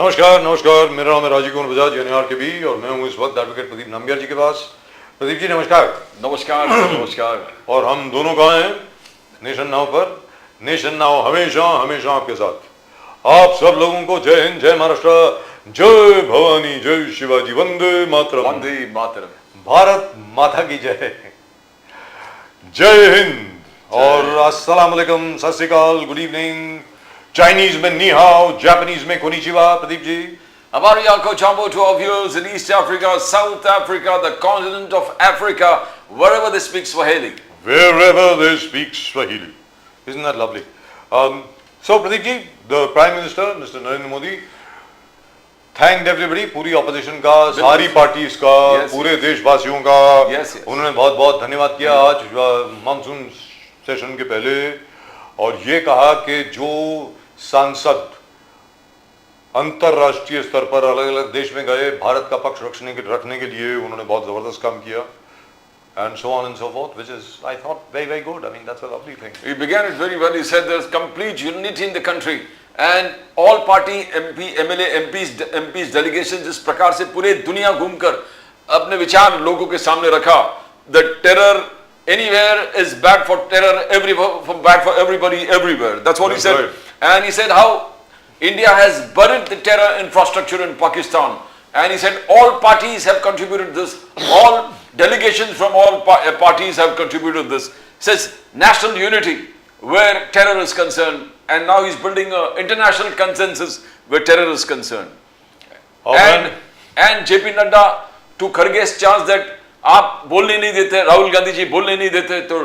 नमस्कार नमस्कार, मेरा नाम है राजीव कुमार बजाज एनआर के बी और मैं हूँ इस वक्त एडवोकेट प्रदीप नामग्याल जी के पास। प्रदीप जी नमस्कार। नमस्कार नमस्कार। और हम दोनों कहाँ हैं? नेशन नाउ पर। नेशन नाउ हमेशा हमेशा आपके साथ। आप सब लोगों को जय हिंद, जय महाराष्ट्र, जय भवानी, जय शिवाजी, वंदे मातरम। वंदे मातरम। भारत माता की जय। जय हिंद और अस्सलाम वालेकुम, सत श्री अकाल, गुड इवनिंग। चाइनीज में नी हाओ, जापानीज में कोनिचिवा। प्रदीप जी हमारी आंखों चांबो to our viewers in East Africa, South Africa, the continent of Africa, wherever they speak Swahili. Wherever they speak Swahili. Isn't that lovely? So Pradeep ji, the Prime Minister, Mr. Narendra Modi, thanked everybody, पूरी opposition का, सारी parties का, पूरे देशवासियों का। उन्होंने बहुत बहुत धन्यवाद किया आज मानसून सेशन के पहले, और ये कहा कि जो सांसद अंतरराष्ट्रीय स्तर पर अलग अलग देश में गए भारत का पक्ष रखने के लिए, उन्होंने बहुत जबरदस्त काम किया, and so on and so forth, which is, I thought, very very good. I mean, that's a lovely thing. He began it very well. He said there's complete unity in the country and all party MP, MLA, MPs delegations जिस प्रकार से पूरे दुनिया घूमकर अपने विचार लोगों के सामने रखा, the terror anywhere is bad for terror, bad for everybody everywhere. That's what he said. Right. And he said how India has buried the terror infrastructure in Pakistan, and he said all parties have contributed this, all delegations from all parties have contributed this. He says national unity where terror is concerned, and now he's building an international consensus where terror is concerned. And JP Nadda to Kharge's charge that आप बोलने नहीं देते, राहुल गांधी जी बोलने नहीं देते, तो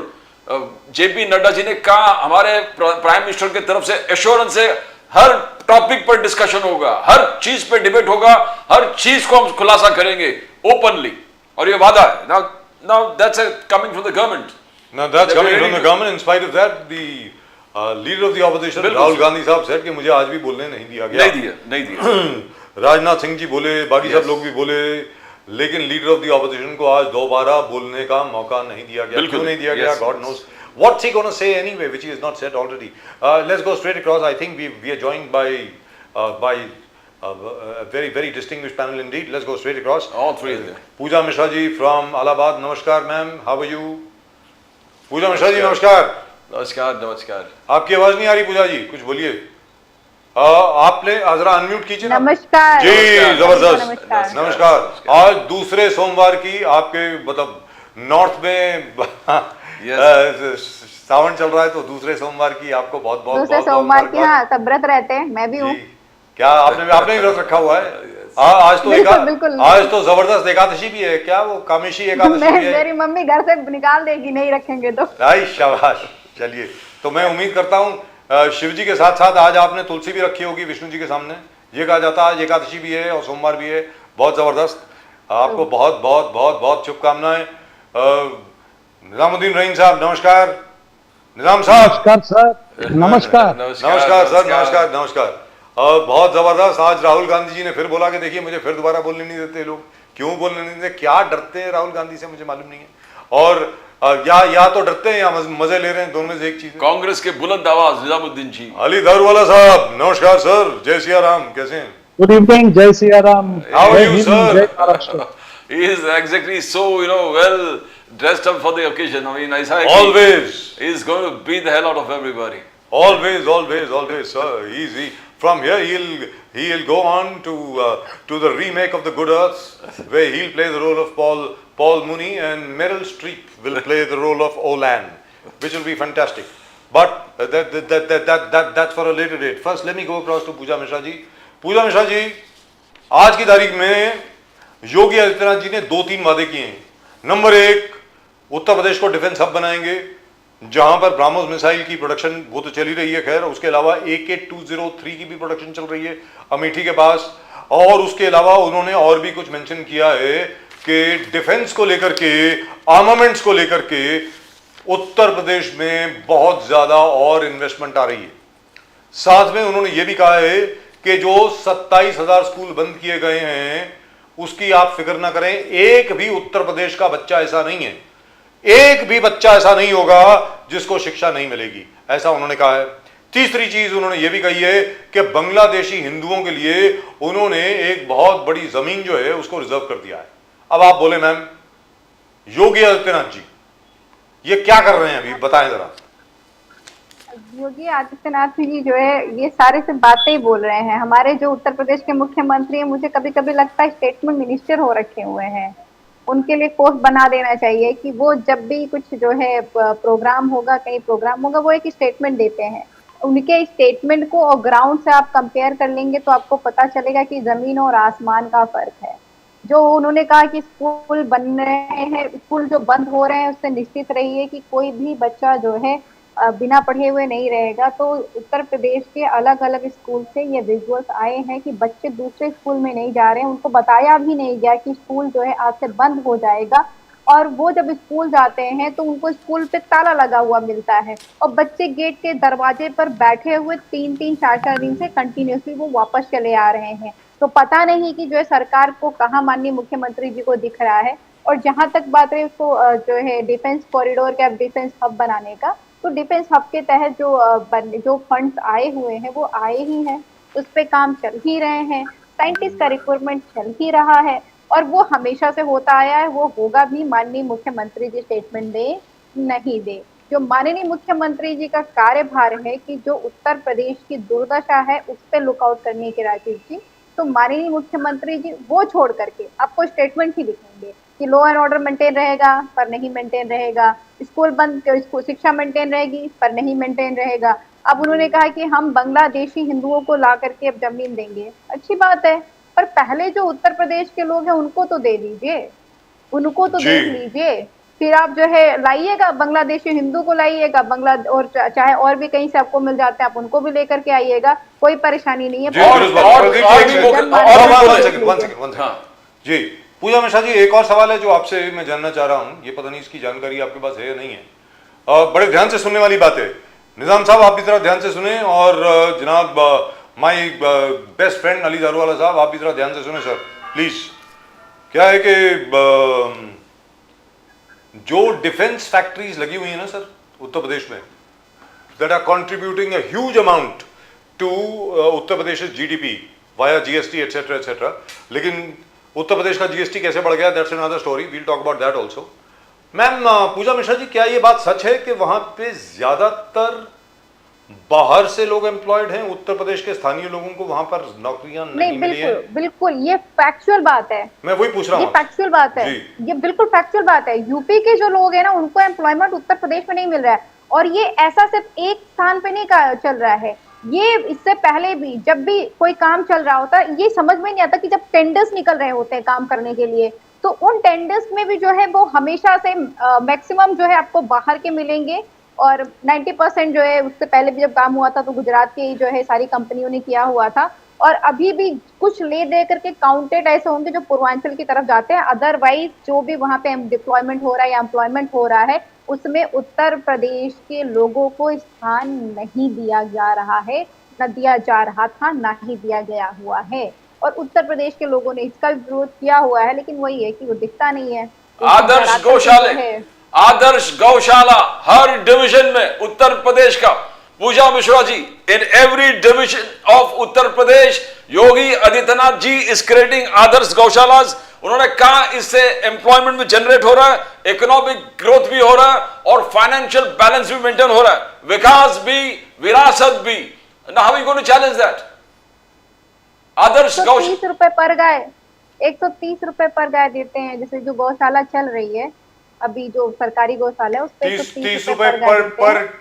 JP Nadda ji ने कहा हमारे प्राइम मिनिस्टर की तरफ से एश्योरेंस है हर टॉपिक पर डिस्कशन होगा, हर चीज पे डिबेट होगा, हर चीज को हम खुलासा करेंगे ओपनली, और ये वादा है। Now that's coming from the government. Now that's coming from the government. In spite of that, the leader of the opposition, Rahul Gandhi साहब said कि मुझे आज भी बोलने नहीं दिया गया। नहीं दिया। राजनाथ सिंह जी बोले, बाकी सब लोग भी बोले, लेकिन लीडर ऑफ द ऑपोजिशन को आज दोबारा बोलने का मौका नहीं दिया गया। क्यों नहीं दिया गया? God knows. What's he going to say anyway, which he has not said already? Let's go straight across. I think we are joined by a very very distinguished panel indeed. Let's go straight across. All three of them. Pooja Mishra ji from Allahabad. Namaskar, ma'am. How are you? Pooja Mishra ji, namaskar. नमस्कार नमस्कार। आपकी आवाज नहीं आ रही पूजा जी, कुछ बोलिए। आपने जरा अनम्यूट कीजिए। नमस्कार जी, जबरदस्त। नमस्कार। आज दूसरे सोमवार की आपके मतलब नॉर्थ में सावन चल रहा है, तो दूसरे सोमवार की आपको बहुत बहुत दूसरे सोमवार की, हाँ, सब व्रत रहते हैं, मैं भी हूँ। क्या आपने भी व्रत रखा हुआ है? आज तो जबरदस्त एकादशी भी है। क्या वो कामेशी एकादशी है? मेरी मम्मी घर से निकाल देगी नहीं रखेंगे तो। शाबाश। चलिए, तो मैं उम्मीद करता हूँ शिव जी के साथ साथ आज आपने तुलसी भी रखी होगी विष्णु जी के सामने। ये कहा जाता है आज एकादशी भी है और सोमवार भी है। बहुत जबरदस्त। आपको बहुत बहुत बहुत बहुत शुभकामनाएं। निजामुद्दीन रहीम साहब नमस्कार। निजाम साहब नमस्कार सर। नमस्कार नमस्कार सर। नमस्कार नमस्कार। बहुत जबरदस्त। आज राहुल गांधी जी ने फिर बोला कि देखिए मुझे फिर दोबारा बोलने नहीं देते लोग। क्यों बोलने नहीं देते? क्या डरते हैं राहुल गांधी से मुझे मालूम नहीं है। और या तो डरते हैं या मजे ले रहे हैं, दोनों में से एक चीज। कांग्रेस के बुलंद आवाज निजामुद्दीन जी। अली दारूवाला साहब नमस्कार सर। जय सिया राम, कैसे हैं? गुड इवनिंग, जय Siya Ram. How are you sir? He is exactly so, well dressed up for the occasion. I mean, always he is going to beat the hell out of everybody. Always, sir. From here he'll go on to the remake of The Good Earth, where he'll play the role of Paul Mooney, and Meryl Streep will play the role of Olan, which will be fantastic. But that's for a later date. First, let me go across to Pooja Mishra ji. Pooja Mishra ji, आज की तारीख में योगी आदित्यनाथ जी ने 2-3 वादे किए हैं। Number 1, Uttar Pradesh को defence hub बनाएंगे, जहां पर ब्रह्मोस मिसाइल की प्रोडक्शन वो तो चली रही है, खैर उसके अलावा AK-203 की भी प्रोडक्शन चल रही है अमेठी के पास। और उसके अलावा उन्होंने और भी कुछ मेंशन किया है कि डिफेंस को लेकर के, आर्मामेंट्स को लेकर के उत्तर प्रदेश में बहुत ज्यादा और इन्वेस्टमेंट आ रही है। साथ में उन्होंने ये भी कहा है कि जो 27,000 स्कूल बंद किए गए हैं उसकी आप फिक्र ना करें, एक भी उत्तर प्रदेश का बच्चा ऐसा नहीं है, एक भी बच्चा ऐसा नहीं होगा जिसको शिक्षा नहीं मिलेगी, ऐसा उन्होंने कहा है। तीसरी चीज उन्होंने ये भी कही है कि बांग्लादेशी हिंदुओं के लिए उन्होंने एक बहुत बड़ी जमीन जो है उसको रिजर्व कर दिया है। अब आप बोले मैम, योगी आदित्यनाथ जी ये क्या कर रहे हैं अभी, बताएं जरा। योगी आदित्यनाथ जी जो है ये सारे से बातें ही बोल रहे हैं। हमारे जो उत्तर प्रदेश के मुख्यमंत्री हैं, मुझे कभी कभी लगता है स्टेटमेंट मिनिस्टर हो रखे हुए हैं। उनके लिए कोर्स बना देना चाहिए कि वो जब भी कुछ जो है प्रोग्राम होगा, कहीं प्रोग्राम होगा, वो एक स्टेटमेंट देते हैं। उनके स्टेटमेंट को और ग्राउंड से आप कंपेयर कर लेंगे तो आपको पता चलेगा कि जमीन और आसमान का फर्क है। जो उन्होंने कहा कि स्कूल बन रहे हैं, स्कूल जो बंद हो रहे हैं उससे निश्चित रहिए कि कोई भी बच्चा जो है बिना पढ़े हुए नहीं रहेगा। तो उत्तर प्रदेश के अलग अलग स्कूल से ये विजुअल्स आए हैं कि बच्चे दूसरे स्कूल में नहीं जा रहे हैं, उनको बताया भी नहीं गया कि स्कूल जो है आज से बंद हो जाएगा। और वो जब स्कूल जाते हैं तो उनको स्कूल पे ताला लगा हुआ मिलता है और बच्चे गेट के दरवाजे पर बैठे हुए 3-3, 4-4 दिन से कंटिन्यूसली वो वापस चले आ रहे हैं। तो पता नहीं कि जो है सरकार को कहाँ माननीय मुख्यमंत्री जी को दिख रहा है। और जहां तक बात है उसको जो है डिफेंस कॉरिडोर का, डिफेंस हब बनाने का, तो डिफेंस हब के तहत जो फंड्स आए हुए हैं वो आए ही हैं, उस पे काम चल ही रहे हैं, साइंटिस्ट का रिक्रूटमेंट चल ही रहा है और वो हमेशा से होता आया है, वो होगा भी। माननीय मुख्यमंत्री जी स्टेटमेंट दे नहीं दे, जो माननीय मुख्यमंत्री जी का कार्यभार है कि जो उत्तर प्रदेश की दुर्दशा है उस पर लुकआउट करने के, राजीव जी, तो माननीय मुख्यमंत्री जी वो छोड़ करके आपको स्टेटमेंट ही लिखेंगे कि लॉ एंड ऑर्डर मेंटेन रहेगा पर नहीं मेंटेन रहेगा, स्कूल बंद, स्कूल शिक्षा मेंटेन रहेगी पर नहीं मेंटेन रहेगा। अब उन्होंने कहा कि हम बांग्लादेशी हिंदुओं को ला करके अब जमीन देंगे, अच्छी बात है, पर पहले जो उत्तर प्रदेश के लोग हैं उनको तो दे दीजिए, उनको तो देख लीजिए। फिर आप जो है लाइएगा बांग्लादेशी हिंदू को लाइएगा, बांग्ला और चाहे और भी कहीं से आपको मिल जाते हैं आप उनको भी लेकर के आइएगा, कोई परेशानी नहीं है। जी पूजा मिश्रा जी, एक और सवाल है जो आपसे मैं जानना चाह रहा हूं, ये पता नहीं इसकी जानकारी आपके पास है या नहीं है। बड़े ध्यान से सुनने वाली बात है, निजाम साहब आप भी जरा ध्यान से सुने और जनाब my best friend Ali Daruwalla साहब आप भी जरा ध्यान से सुने सर प्लीज। क्या है कि जो डिफेंस फैक्ट्रीज लगी हुई है ना सर उत्तर प्रदेश में, that are contributing a huge amount to Uttar Pradesh GDP via GST etcetera etcetera, लेकिन उत्तर प्रदेश का जीएसटी कैसे बढ़ गया, that's another story, we'll talk about that also. Ma'am Pooja Mishra ji, क्या ये बात सच है कि वहां पे ज्यादातर बाहर से लोग एम्प्लॉयड हैं, उत्तर प्रदेश के स्थानीय लोगों को वहां पर नौकरियां नहीं मिली हैं? बिल्कुल ये फैक्चुअल बात है, मैं वही पूछ रहा हूँ, ये फैक्चुअल बात है, ये बिल्कुल फैक्चुअल बात है। यूपी के जो लोग हैं ना उनको एम्प्लॉयमेंट उत्तर प्रदेश में नहीं मिल रहा है, और ये ऐसा सिर्फ एक स्थान पे नहीं चल रहा है, ये इससे पहले भी जब भी कोई काम चल रहा होता है, ये समझ में नहीं आता कि जब टेंडर्स निकल रहे होते हैं काम करने के लिए, तो उन टेंडर्स में भी जो है वो हमेशा से मैक्सिमम जो है आपको बाहर के मिलेंगे, और 90% जो है उससे पहले भी जब काम हुआ था तो गुजरात की जो है सारी कंपनियों ने किया हुआ था, और अभी भी कुछ ले दे करके काउंटेड ऐसे होंगे जो पूर्वांचल की तरफ जाते हैं। अदरवाइज जो भी वहां पे डिप्लॉयमेंट हो रहा है या एम्प्लॉयमेंट हो रहा है उसमें उत्तर प्रदेश के लोगों को स्थान नहीं दिया जा रहा है, न दिया जा रहा था, ना ही दिया गया हुआ है, और उत्तर प्रदेश के लोगों ने इसका विरोध किया हुआ है, लेकिन वही है कि वो दिखता नहीं है। आदर्श गौशाला, आदर्श गौशाला हर डिवीजन में उत्तर प्रदेश का, Pooja Mishra ji, in every division of Uttar Pradesh Yogi Adityanath ji is creating Adarsh gaushalas. उन्होंने कहा इससे एम्प्लॉयमेंट भी जनरेट हो रहा है, इकोनॉमिक ग्रोथ भी हो रहा है और फाइनेंशियल बैलेंस भी मेंटेन हो रहा है, विकास भी, विरासत भी। Now how are you going to challenge that? आदर्श गौशाला 130 रुपए पर गाय, 130 रुपए पर गाय देते हैं, जैसे जो गौशाला चल रही है अभी जो सरकारी गौशाला है उस पे 30 रुपए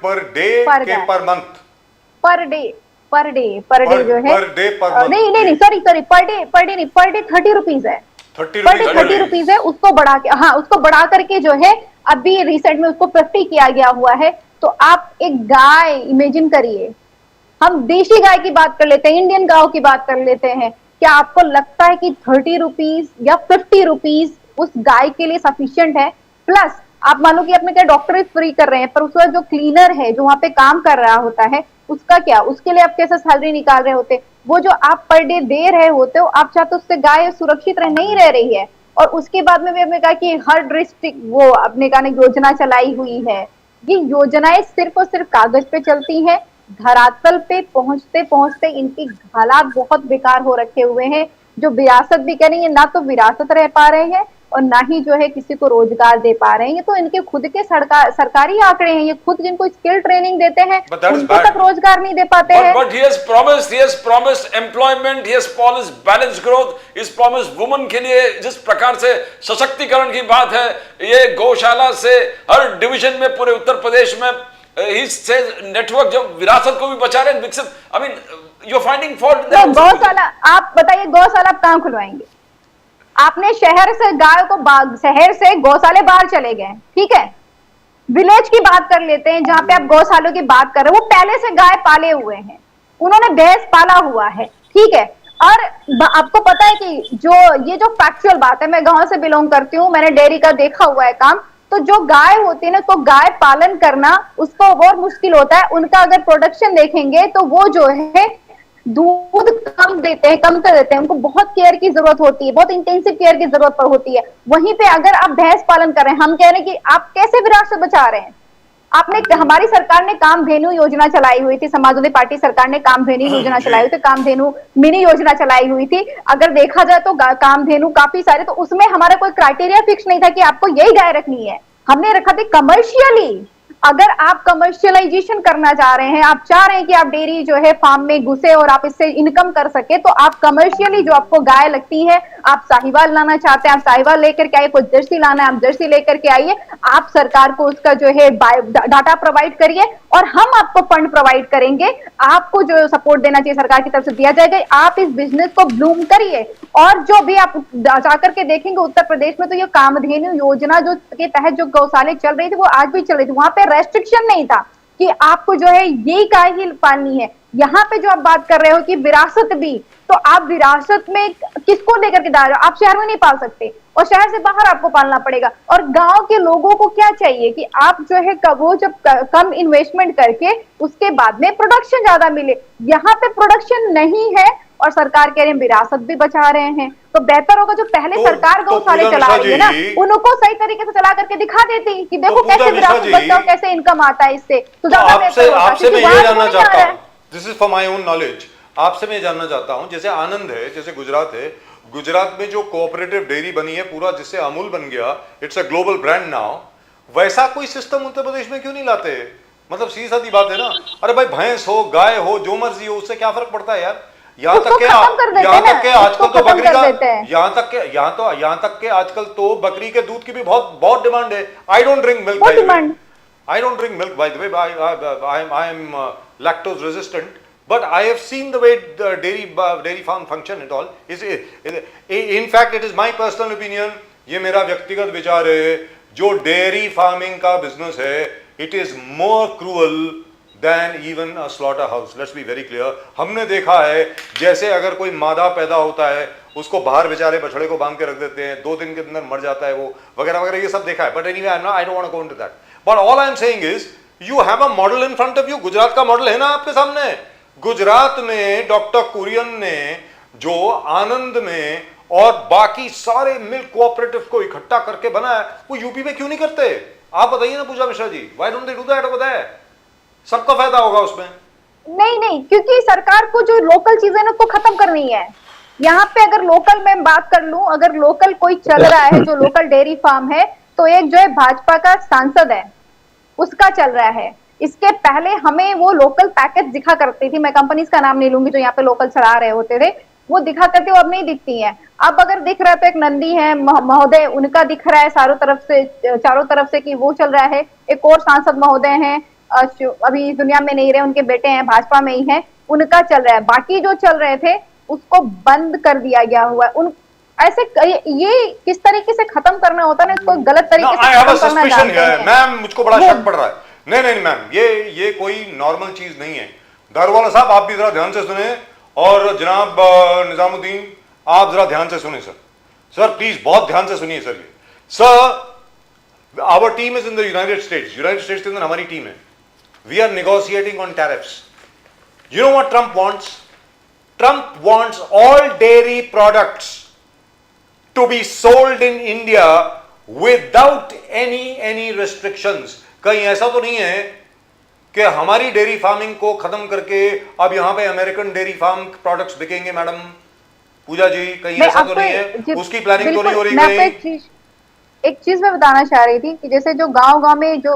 पर डे के पर मंथ, पर डे जो है, पर डे पर नहीं सॉरी पर डे नहीं, पर डे 30 रुपीज है, 30 रुपीज है, उसको बढ़ा के, हाँ उसको बढ़ा करके जो है अभी रिसेंट में उसको 50 किया गया हुआ है। तो आप एक गाय इमेजिन करिए, हम देशी गाय की बात कर लेते हैं, इंडियन गायों की बात कर लेते हैं, क्या आपको लगता है कि 30 रुपीज या 50 रुपीज उस गाय के लिए सफिशिएंट है? प्लस आप मान लो कि अपने क्या डॉक्टर फ्री कर रहे हैं, पर उसका जो क्लीनर है जो वहां पे काम कर रहा होता है उसका क्या, उसके लिए आप कैसे सैलरी निकाल रहे होते, वो जो आप पर डे दे रहे होते हो, आप चाहते उससे गाय सुरक्षित नहीं रह रही है। और उसके बाद में भी हमने कहा कि हर डिस्ट्रिक्ट वो अपने का योजना चलाई हुई है, ये योजनाएं सिर्फ और सिर्फ कागज पे चलती हैं, धरातल पे पहुंचते पहुंचते इनके हालात बहुत बेकार हो रखे हुए हैं। जो विरासत भी करेंगे, ना तो विरासत रह पा रहे हैं और ना ही जो है किसी को रोजगार दे पा रहे हैं। ये तो इनके खुद के सरकारी आंकड़े हैं। ये खुद जिनको स्किल ट्रेनिंग देते हैं But that is उनको bad. तक रोजगार नहीं दे पाते हैं। But he has promised employment, he has promised balanced growth, he has promised women के लिए जिस प्रकार से सशक्तिकरण की बात है, ये गौशाला से हर डिवीजन में पूरे उत्तर प्रदेश में से नेटवर्क जो विरासत को भी बचा रहे हैं, विकसित। I mean you are finding fault. तो गौशाला, आप बताइए गौशाला आप कहाँ खुलवाएंगे? आपने शहर से गाय को शहर से गौशाले बाहर चले गए, ठीक है। विलेज की बात कर लेते हैं, जहां पे आप गौशालों की बात कर रहे हो, वो पहले से गाय पाले हुए हैं, उन्होंने भैंस पाला हुआ है, ठीक है। और आपको पता है कि ये जो फैक्चुअल बात है, मैं गांव से बिलोंग करती हूँ, मैंने डेयरी का देखा हुआ है काम। तो जो गाय होती है ना, तो गाय पालन करना उसको बहुत मुश्किल होता है। उनका अगर प्रोडक्शन देखेंगे तो वो जो है दूध कम देते हैं, कम कर देते हैं। उनको बहुत केयर की जरूरत होती है, बहुत इंटेंसिव केयर की जरूरत होती है। वहीं पे अगर आप भैंस पालन कर रहे हैं, हम कह रहे हैं कि आप कैसे विरासत बचा रहे हैं? आपने, हमारी सरकार ने कामधेनु योजना चलाई हुई थी, समाजवादी पार्टी सरकार ने कामधेनु योजना चलाई हुई थी, कामधेनु मिनी योजना चलाई हुई थी। अगर देखा जाए तो कामधेनु काफी सारे, तो उसमें हमारा कोई क्राइटेरिया फिक्स नहीं था कि आपको यही गाय रखनी है। हमने रखा था कमर्शियली। अगर आप कमर्शियलाइजेशन करना चाह रहे हैं, आप चाह रहे हैं कि आप डेयरी जो है फार्म में घुसे और आप इससे इनकम कर सके, तो आप कमर्शियली जो आपको गाय लगती है, आप साहिवाल लाना चाहते हैं, आप साहिवाल लेकर के आइए। कोई जर्सी लाना है, आप जर्सी लेकर के आइए। आप सरकार को उसका जो है डाटा प्रोवाइड करिए और हम आपको फंड प्रोवाइड करेंगे। आपको जो सपोर्ट देना चाहिए सरकार की तरफ से दिया जाएगा। आप इस बिजनेस को ब्लूम करिए। और जो भी आप जाकर के देखेंगे उत्तर प्रदेश में, तो ये कामधेनु योजना जो के तहत जो गौशाले चल रही थी, वो आज भी चल रही थी। वहां पे रेस्ट्रिक्शन नहीं था कि आपको जो है यही गाय ही पालनी है। यहाँ पे जो आप बात कर रहे हो कि विरासत भी, तो आप विरासत में किसको लेकर के डाल रहे हो? आप शहर में नहीं पाल सकते और शहर से बाहर आपको पालना पड़ेगा। और गांव के लोगों को क्या चाहिए कि आप जो है वो जब कम इन्वेस्टमेंट करके उसके बाद में प्रोडक्शन ज्यादा मिले। यहाँ पे प्रोडक्शन नहीं है और सरकार कह रहे हैं विरासत भी बचा रहे हैं। तो बेहतर होगा जो पहले सरकार गौशाले चला रही है ना, उनको सही तरीके से चला करके दिखा देती कि देखो कैसे विरासत बचता है, कैसे इनकम आता है इससे, तो ज्यादा बेहतर होगा। आपसे मैं ये जानना चाहता हूँ, this is for my own knowledge, आपसे मैं जानना चाहता हूँ, जैसे आनंद है, जैसे गुजरात है, गुजरात में जो कोऑपरेटिव डेयरी बनी है पूरा, जिससे अमूल बन गया, it's a global brand now, वैसा कोई सिस्टम उत्तर प्रदेश में क्यों नहीं लाते? मतलब सीधी सादी बात है ना। अरे भाई, भैंस हो, गाय हो, जो मर्जी हो, उससे क्या फर्क पड़ता है यार? यहाँ तक के आजकल तो बकरी का, यहाँ तक के आजकल तो बकरी के दूध की भी बहुत डिमांड है। I don't drink milk, I don't drink milk, by the way. I am lactose resistant, but I have seen the way the dairy farm function and all. In fact, it is my personal opinion. ये मेरा व्यक्तिगत विचार है, जो dairy farming का business है, it is more cruel than even a slaughter house. Let's be very clear. हमने देखा है, जैसे अगर कोई मादा पैदा होता है, उसको बाहर बेचारे बछड़े को बांध के रख देते हैं, 2 दिन के अंदर मर जाता है वो, वगैरह वगैरह, ये सब देखा है। But anyway, I don't want to go into that. But all I am saying is, you have a model in front of you. Gujarat का मॉडल है ना आपके सामने। गुजरात में डॉक्टर कुरियन ने जो आनंद में और बाकी सारे मिल्क कोऑपरेटिव को इकट्ठा करके बनाया, वो यूपी में क्यों नहीं करते? आप बताइए ना पूजा मिश्रा जी, why don't they do that over there? सबका फायदा होगा उसमें। नहीं, क्योंकि सरकार को जो लोकल चीजें ना उसको खत्म करनी है। यहाँ पे अगर लोकल में बात कर लूं, अगर लोकल कोई चल रहा है जो लोकल डेयरी फार्म है, तो एक जो है भाजपा का सांसद है, उसका चल रहा है। इसके पहले हमें वो लोकल पैकेज दिखा करती थी, मैं कंपनीज का नाम नहीं लूंगी, जो यहाँ पे लोकल चला रहे होते थे, वो दिखा करते, वो अब नहीं दिखती है। अब अगर दिख रहा है तो एक नंदी है महोदय, उनका दिख रहा है चारों तरफ से कि वो चल रहा है। एक और सांसद महोदय हैं, अभी इस दुनिया में नहीं रहे, उनके बेटे हैं, भाजपा में ही हैं, उनका चल रहा है। बाकी जो चल रहे थे उसको बंद कर दिया गया हुआ है। ऐसे ये किस तरीके से खत्म करना होता है ना, इसको गलत तरीके से खत्म करना चाहते हैं। मैम, मुझको बड़ा शक पड़ रहा है। नहीं मैम, ये कोई नॉर्मल चीज नहीं है। दारूवाला साहब, आप भी जरा ध्यान से सुने, और जनाब निजामुद्दीन, आप जरा ध्यान से सुने सर प्लीज, बहुत ध्यान से सुनिए sir. Sir, our team is in the United States के अंदर हमारी टीम है। We are negotiating on tariffs. You know what Trump wants? Trump wants all dairy products to be sold in India without any restrictions. कहीं ऐसा तो नहीं है कि हमारी डेयरी फार्मिंग को खत्म करके अब यहाँ पे अमेरिकन डेयरी फार्म प्रोडक्ट्स बिकेंगे मैडम? पूजा जी, कहीं ऐसा तो नहीं है? उसकी प्लानिंग तो नहीं हो रही कहीं? एक चीज मैं बताना चाह रही थी कि जैसे जो गांव में जो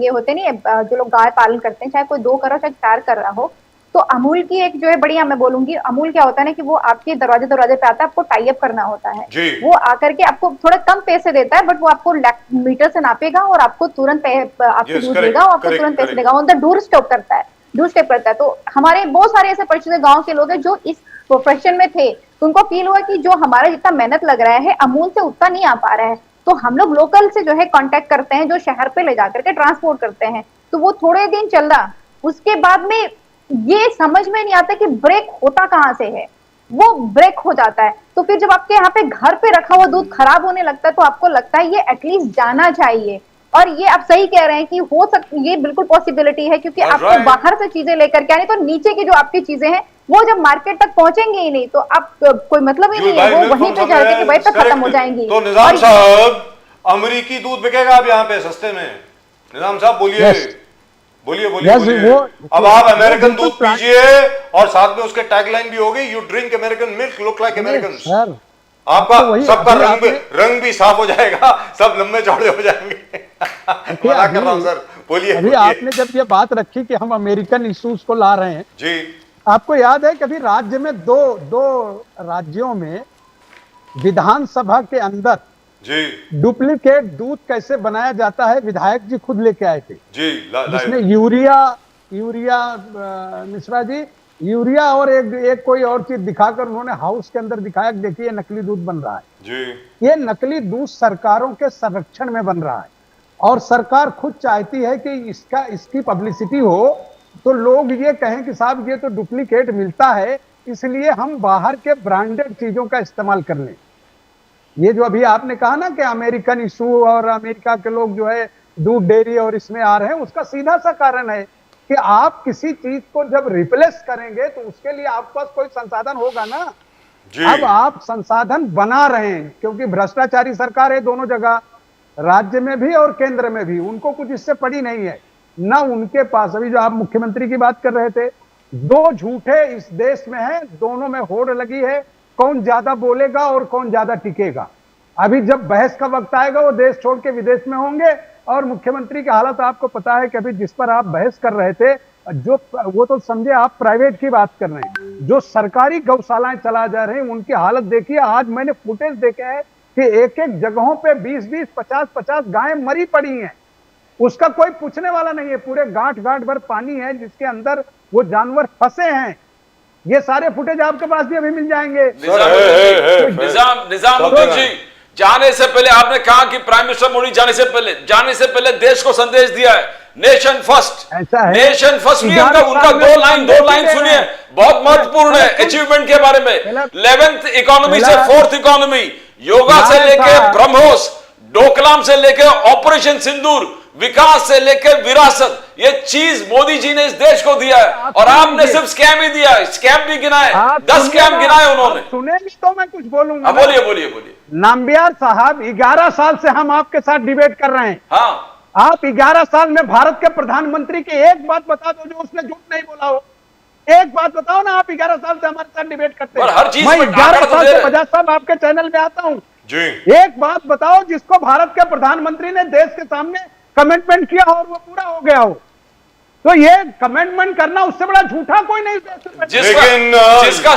ये होते नहीं जो लोग गाय पालन करते हैं, चाहे कोई 2 कर रहा हो चाहे 4 कर रहा हो, तो अमूल की एक जो है बढ़िया मैं बोलूंगी, अमूल क्या होता है ना कि वो आपके दरवाजे पे आता है, आपको टाई अप करना होता है। वो आकर के आपको थोड़ा कम पैसे देता है, बट वो आपको मीटर से नापेगा और आपको तुरंत आपको दूध देगा और आपको तुरंत पैसे देगा, ऑन द डोर स्टेप करता है। तो हमारे बहुत सारे ऐसे परिचित गाँव के लोग हैं जो इस प्रोफेशन में थे, तो उनको फील हुआ कि जो हमारा जितना मेहनत लग रहा है अमूल से उतना नहीं आ पा रहा है, तो हम लोग लोकल से जो है कांटेक्ट करते हैं, जो शहर पे ले जाकर के ट्रांसपोर्ट करते हैं। तो वो थोड़े दिन चल रहा, उसके बाद में ये समझ में नहीं आता कि ब्रेक होता कहाँ से है, वो ब्रेक हो जाता है। तो फिर जब आपके यहाँ पे घर पे रखा हुआ दूध खराब होने लगता है, तो आपको लगता है ये एटलीस्ट जाना चाहिए। और ये आप सही कह रहे हैं कि हो सकती, ये बिल्कुल पॉसिबिलिटी है, क्योंकि आपको बाहर से चीजें लेकर के आनी, तो नीचे की जो आपकी चीजें हैं वो जब मार्केट तक पहुंचेंगे ही नहीं, तो आप कोई मतलब ही नहीं है, वो वहीं पे जाके कि वहीं पे खत्म हो जाएंगी। तो निजाम साहब, अमेरिकी दूध बिकेगा अब यहाँ पे सस्ते में? निजाम साहब बोलिए, बोलिए। अब आप अमेरिकन दूध पीजिए और साथ में उसके टैगलाइन भी होगी, you drink American milk, look like American. आपका सबका रंग भी साफ हो जाएगा, सब लंबे चौड़े हो जाएंगे। मना कर रहा हूं सर, बोलिए। अभी आपने जब ये बात रखी कि हम अमेरिकन इश्यूज को ला रहे हैं जी, आपको याद है कभी राज्य में दो राज्यों में विधानसभा के अंदर जी डुप्लीकेट दूध कैसे बनाया जाता है, विधायक जी खुद लेके आए थे जी, जिसमें यूरिया मिश्रा जी, यूरिया और एक कोई और चीज दिखाकर उन्होंने हाउस के अंदर दिखाया, देखिए नकली दूध बन रहा है जी। ये नकली दूध सरकारों के संरक्षण में बन रहा है, और सरकार खुद चाहती है कि इसकी पब्लिसिटी हो, तो लोग ये कहें कि साहब ये तो डुप्लीकेट मिलता है, इसलिए हम बाहर के ब्रांडेड चीजों का इस्तेमाल कर लें। ये जो अभी आपने कहा ना कि अमेरिकन इशू और अमेरिका के लोग जो है दूध डेयरी और इसमें आ रहे हैं, उसका सीधा सा कारण है कि आप किसी चीज को जब रिप्लेस करेंगे तो उसके लिए आपके पास कोई संसाधन होगा ना जी। अब आप संसाधन बना रहे हैं, क्योंकि भ्रष्टाचारी सरकार है दोनों जगह, राज्य में भी और केंद्र में भी, उनको कुछ इससे पड़ी नहीं है ना उनके पास। अभी जो आप मुख्यमंत्री की बात कर रहे थे, 2 झूठे इस देश में हैं, दोनों में होड़ लगी है, कौन ज्यादा बोलेगा और कौन ज्यादा टिकेगा। अभी जब बहस का वक्त आएगा वो देश छोड़ के विदेश में होंगे, और मुख्यमंत्री की हालत आपको पता है कि अभी जिस पर आप बहस कर रहे थे, जो वो तो समझे आप प्राइवेट की बात कर रहे हैं, जो सरकारी गौशालाएं चला जा रहे हैं उनकी हालत देखिए। आज मैंने फुटेज देखे हैं कि एक जगहों पे 20-20, 50-50 गायें मरी पड़ी हैं, उसका कोई पूछने वाला नहीं है, पूरे गांठ भर पानी है जिसके अंदर वो जानवर फंसे हैं। ये सारे फुटेज आपके पास भी अभी मिल जाएंगे। निजामुद्दीन जी, जाने से पहले आपने कहा कि प्राइम मिनिस्टर मोदी जाने से पहले देश को संदेश दिया है, नेशन फर्स्ट। नेशन फर्स्ट में उनका दो लाइन सुनिए, बहुत महत्वपूर्ण है अचीवमेंट के बारे में। 11th इकोनॉमी से 4th इकोनॉमी, योगा से लेके ब्रह्मोस, डोकलाम से लेके ऑपरेशन सिंदूर, विकास से लेकर विरासत, ये चीज मोदी जी ने इस देश को दिया है, और आपने सिर्फ स्कैम ही दिया है, स्कैम भी गिनाए, 10 स्कैम गिनाए उन्होंने। सुनेंगे तो मैं कुछ बोलूंगा। बोलिए। नाम्बियार साहब, 11 साल से हम आपके साथ डिबेट कर रहे हैं। हाँ, आप 11 साल में भारत के प्रधानमंत्री की एक बात बता दो जो उसने झूठ नहीं बोला हो। एक बात बताओ ना, आप 11 साल से हमारे साथ डिबेट करते हैं। हर चीज मैं 11 साल से बजाज साहब आपके चैनल में आता हूँ जी। एक बात बताओ जिसको भारत के प्रधानमंत्री ने देश के सामने कमिटमेंट किया और वो पूरा हो गया हो, तो ये कमिटमेंट करना उससे बड़ा झूठा कोई नहीं। जिसका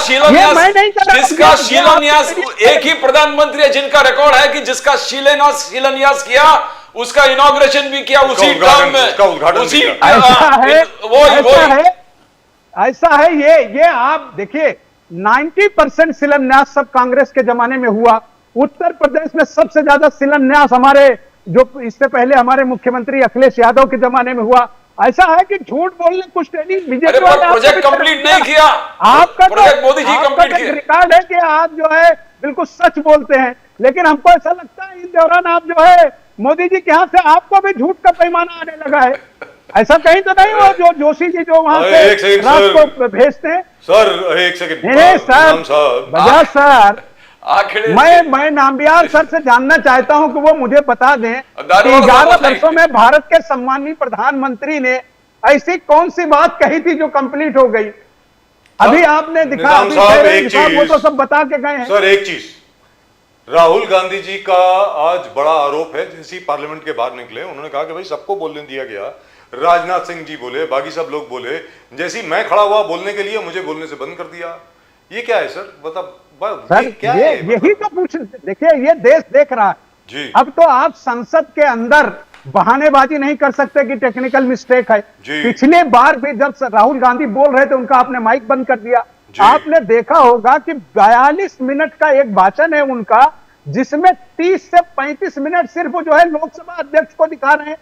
शिलान्यास एक ही प्रधानमंत्री है जिनका रिकॉर्ड है कि जिसका शिलान्यास किया, उसका इनॉग्रेशन भी किया उसी टर्म में, उसी ऐसा है। ये आप देखिए 90% शिलान्यास सब कांग्रेस के जमाने में हुआ। उत्तर प्रदेश में सबसे ज्यादा शिलान्यास हमारे जो इससे पहले हमारे मुख्यमंत्री अखिलेश यादव के जमाने में हुआ। ऐसा है कि झूठ बोलने कुछ नहीं, बीजेपी प्रोजेक्ट कंप्लीट नहीं किया, आपका प्रोजेक्ट मोदी जी कंप्लीट किया। रिकॉर्ड है कि आप जो है बिल्कुल सच बोलते हैं, लेकिन हमको ऐसा लगता है इस दौरान आप जो है मोदी जी के यहाँ से आपको भी झूठ का पैमाना आने लगा है। ऐसा कहीं तो नहीं हो जो जोशी जी जो वहां से रात को भेजते हैं। सर एक सेकंड, सर बजाज सर, मैं नाम्बियार सर से जानना चाहता हूं कि वो मुझे बता दें कि 11 वर्षों में भारत के सम्मानीय प्रधानमंत्री ने ऐसी कौन सी बात कही थी जो कंप्लीट हो गई? अभी आपने दिखा, निजाम अभी साहब, कह रहे हैं एक निसाब, वो चीज। तो सब बता के गए हैं। सर एक चीज, राहुल गांधी जी का आज बड़ा आरोप है, जैसे ही पार्लियामेंट के बाहर निकले उन्होंने कहा कि भाई सबको बोलने दिया गया, राजनाथ सिंह जी बोले, बाकी सब लोग बोले, जैसे ही मैं खड़ा हुआ बोलने के लिए मुझे बोलने से बंद कर दिया। ये क्या है सर? सर ये क्या ये है? यही तो पूछ, देखिए ये देश देख रहा है। जी अब तो आप संसद के अंदर बहानेबाजी नहीं कर सकते कि टेक्निकल मिस्टेक है। जी। पिछले बार भी जब राहुल गांधी बोल रहे थे उनका आपने माइक बंद कर दिया। जी। आपने देखा होगा कि 42 मिनट का एक भाषण है उनका, जिसमें 30 से 35 मिनट सिर्फ जो है लोकसभा अध्यक्ष को दिखा रहे हैं,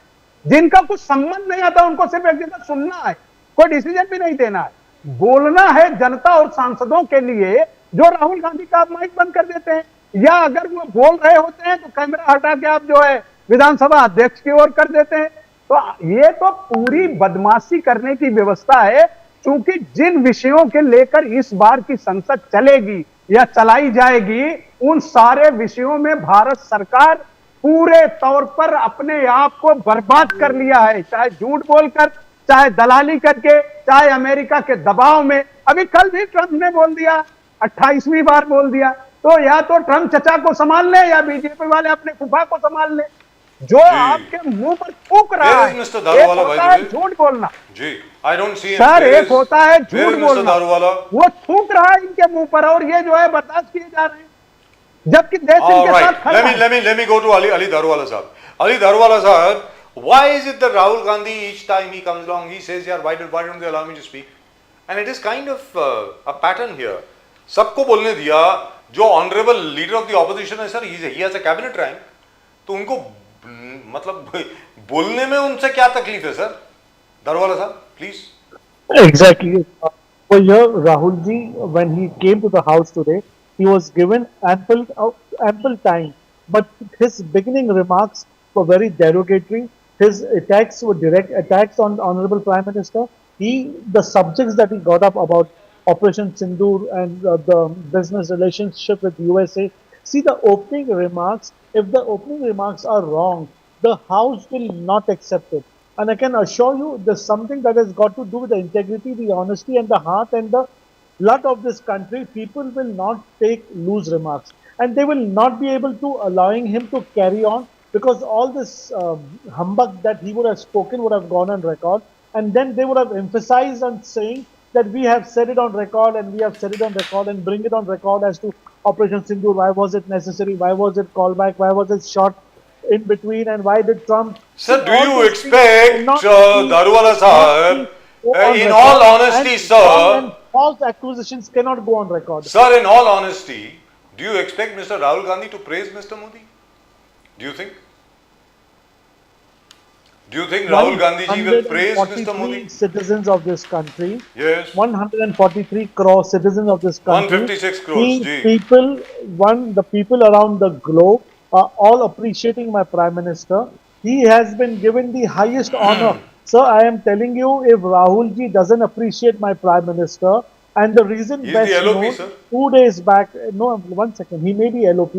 जिनका कुछ संबंध नहीं आता, उनको सिर्फ एक जगह सुनना है, कोई डिसीजन भी नहीं देना है, बोलना है जनता और सांसदों के लिए। जो राहुल गांधी का आप माइक बंद कर देते हैं, या अगर वो बोल रहे होते हैं तो कैमरा हटा के आप जो है विधानसभा अध्यक्ष की ओर कर देते हैं। तो ये तो पूरी बदमाशी करने की व्यवस्था है। क्योंकि जिन विषयों के लेकर इस बार की संसद चलेगी या चलाई जाएगी, उन सारे विषयों में भारत सरकार पूरे तौर पर अपने आप को बर्बाद कर लिया है, चाहे झूठ बोलकर, चाहे दलाली करके, चाहे अमेरिका के दबाव में। अभी कल भी ट्रंप ने बोल दिया, 28वीं बार बोल दिया। तो या तो ट्रंप चचा को संभाल ले या बीजेपी वाले अपने फूफा को संभाल ले। जो आपके मुंह पर थूक रहा Where is है, Mr. दारूवाला एक होता भाई है today? झूठ बोलना। जी, आई डोंट सी सर एक होता है Where झूठ is Mr. बोलना, दारूवाला? वो थूक रहा है इनके मुंह पर, और ये जो है बर्दाश्त किए जा रहे हैं, जबकि देश All इनके right, साथ खड़ा है। let me go to Ali Daruwala sahab. Ali Daruwala sahab, why is it that Rahul Gandhi each time he comes along he says, "Yeah, why don't they allow me to speak?" And it is kind of a pattern here. सबको बोलने दिया, जो honourable leader of the opposition है sir, he has a cabinet rank, तो उनको मतलब बोलने में उनसे क्या तकलीफ है सर? दारूवाला साहब please. Exactly. For here, Rahul ji, when he came to the house today, he was given ample time, but his beginning remarks were very derogatory. His attacks were direct attacks on the Honorable Prime Minister. The subjects that he got up about Operation Sindoor and the business relationship with USA. See the opening remarks. If the opening remarks are wrong, the House will not accept it. And I can assure you, there's something that has got to do with the integrity, the honesty, and the heart and the blood of this country. People will not take loose remarks, and they will not be able to allowing him to carry on, because all this humbug that he would have spoken would have gone on record, and then they would have emphasized on saying that we have said it on record and we have said it on record and bring it on record as to Operation Sindoor. Why was it necessary? Why was it called back? Why was it shot in between? And why did Trump? Sir, do All you these things expect, cannot be- Daruwala sahab, go on in record, all honesty, and sir, wrong and false accusations cannot go on record. sir, in all honesty, do you expect Mr. Rahul Gandhi to praise Mr. Modi? Do you think? Do you think Rahul Gandhi ji will praise Mr. 143 Modi? citizens of this country, Yes. 143 crore citizens of this country, 156 crores, ji. the people around the globe are all appreciating my Prime Minister. He has been given the highest honor. Sir, I am telling you, if Rahul ji doesn't appreciate my Prime Minister, and the reason He is best the LOP, known, sir. 2 days back, no, 1 second, he may be LOP,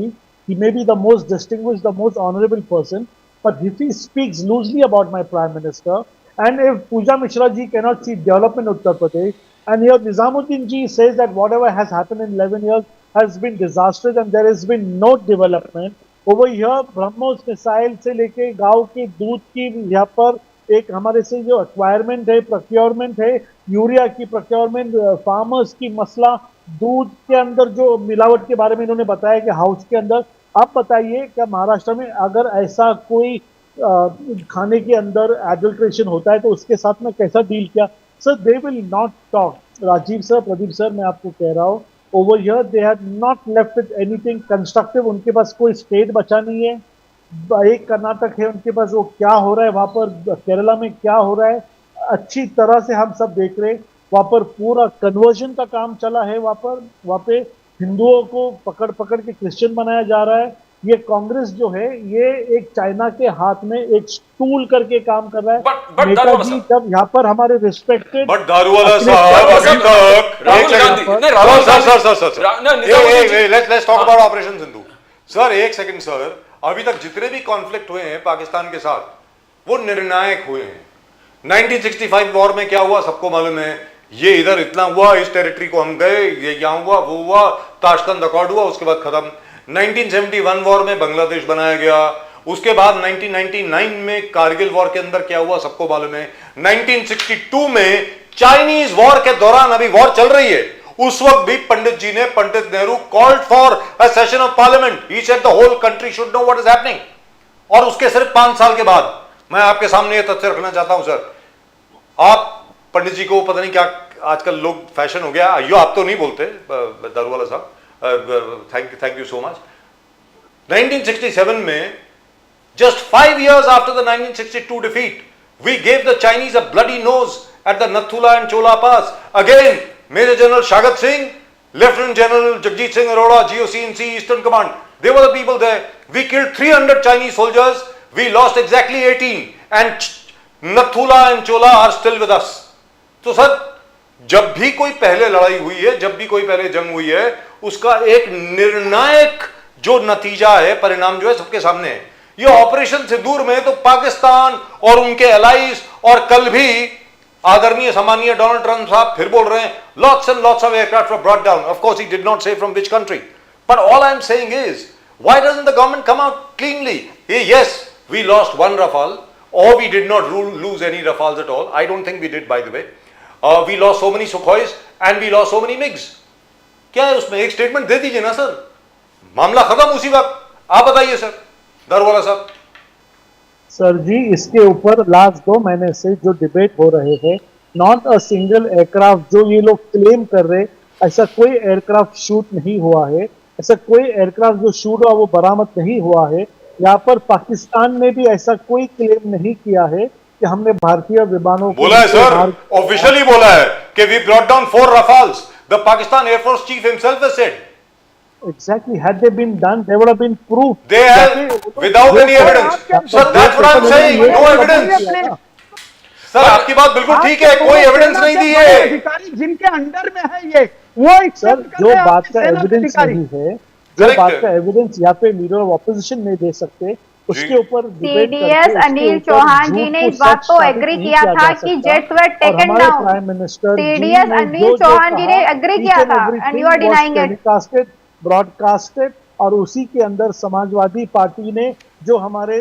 he may be the most distinguished, the most honorable person, but if he speaks loosely about my Prime Minister, and if Pooja Mishra ji cannot see development in Uttar Pradesh, and here Nizamuddin ji says that whatever has happened in 11 years has been disastrous and there has been no development, over here BrahMos missile से लेके गांव के दूध की यहाँ पर एक हमारे से जो एक्वायरमेंट है, प्रोक्योरमेंट है, यूरिया की प्रोक्योरमेंट, फार्मर्स की मसला, दूध के अंदर जो मिलावट के बारे में इन्होंने बताया कि हाउस के अंदर। आप बताइए क्या महाराष्ट्र में अगर ऐसा कोई खाने के अंदर एडल्ट्रेशन होता है तो उसके साथ में कैसा डील किया? Sir, they will not talk. Rajiv sir, Pradeep sir, मैं आपको कह रहा हूँ, over here they have not left with anything constructive. उनके पास कोई स्टेट बचा नहीं है। एक कर्नाटक है उनके पास, वो क्या हो रहा है वहां पर, केरला में क्या हो रहा है अच्छी तरह से हम सब देख रहे हैं। वहां पर पूरा कन्वर्जन का काम चला है, वहां पे हिंदुओं को पकड़ पकड़ के क्रिश्चियन बनाया जा रहा है। ये कांग्रेस जो है ये एक चाइना के हाथ में एक स्टूल करके काम कर रहा है। But नेताजी जब यहाँ पर हमारे रिस्पेक्टेड But दारूवाला साहब अभी तक राहुल गांधी नहीं, Rahul Gandhi let's talk about Operation Sindoor. Sir एक सेकंड सर, अभी तक जितने भी कॉन्फ्लिक्ट हुए हैं पाकिस्तान के साथ वो निर्णायक हुए हैं। 1965 वॉर में क्या हुआ सबको मालूम है, ये इधर इतना हुआ, इस टेरिटरी को हम गए, ये यहाँ हुआ, वो हुआ, ताशकंद अकॉर्ड हुआ, उसके बाद खत्म। 1971 वॉर में बांग्लादेश बनाया गया, उसके बाद 1999 में कारगिल वॉर के अंदर क्या हुआ सबको मालूम है। 1962 में चाइनीज वॉर के दौरान, अभी वॉर चल रही है, उस वक्त भी पंडित जी ने, Pandit Nehru called for a session of parliament, he said the whole country should know what is happening. और उसके सिर्फ 5 साल के बाद, मैं आपके सामने यह तथ्य रखना चाहता हूं सर, आप पंडित जी को पता नहीं क्या आजकल लोग फैशन हो गया, यो आप तो नहीं बोलते दारूवाला साहब, थैंक यू सो मच। 1967 में, just 5 years after the 1962 defeat, we gave the Chinese a bloody nose at the Nathula and Chola Pass. Again, Major General Shagat Singh, Lieutenant General Jagjit Singh Arora, GOC&C Eastern Command, they were the people there. We killed 300 Chinese soldiers, we lost exactly 18, and Nathula and Chola are still with us. तो sir, जब भी कोई पहले लड़ाई हुई है, जब भी कोई पहले जंग हुई है, उसका एक निर्णायक जो नतीजा है, परिणाम जो है सबके सामने है। ये ऑपरेशन सिंदूर में तो पाकिस्तान और उनके एलाइज, और कल भी आदरणीय सम्मानीय डोनाल्ड ट्रंप साहब फिर बोल रहे हैं, lots and lots of aircraft were brought down. Of course he did not say from which country, but all I am saying is, why doesn't the government come out cleanly? Yes, we lost 1 Rafale, or we did not lose any Rafales at all. I don't think we did, by the way. We lost so many Sukhois and we lost so many MiGs. क्या है उसमें? एक statement दे दीजिए ना sir, मामला खत्म उसी वक्त। आप बताइए सर, दारूवाला साहब। सर जी, इसके ऊपर लास्ट 2 महीने से जो डिबेट हो रहे हैं, नॉट अ सिंगल एयरक्राफ्ट जो ये लोग क्लेम कर रहे, ऐसा कोई एयरक्राफ्ट शूट नहीं हुआ है, ऐसा कोई एयरक्राफ्ट जो शूट हुआ वो बरामद नहीं हुआ है। यहाँ पर पाकिस्तान ने भी ऐसा कोई क्लेम नहीं किया है कि हमने भारतीय विमानों को, बोला है सर, ऑफिशियली बोला है कि we brought down 4 Rafales. The Pakistan Air Force Chief himself has said. Exactly. Had they been done, they would have been proof. They have, without any evidence. Sir, that's what I'm saying. No evidence. Sir, आपकी बात बिल्कुल ठीक है, कोई evidence नहीं दी है। अधिकारी जिनके अंडर में है ये, वो सर, जो बात का एविडेंस नहीं है, जो बात का एविडेंस यहाँ पे लीडर ऑफ ऑपोजिशन नहीं दे सकते, उसके ऊपर सीडीएस अनिल चौहान जी ने इस बात को एग्री किया था कि jets were taken down. Prime minister CDS Anil Chauhan ji ने एग्री किया था, and you are denying it. Broadcasted, और उसी के अंदर समाजवादी पार्टी ने, जो हमारे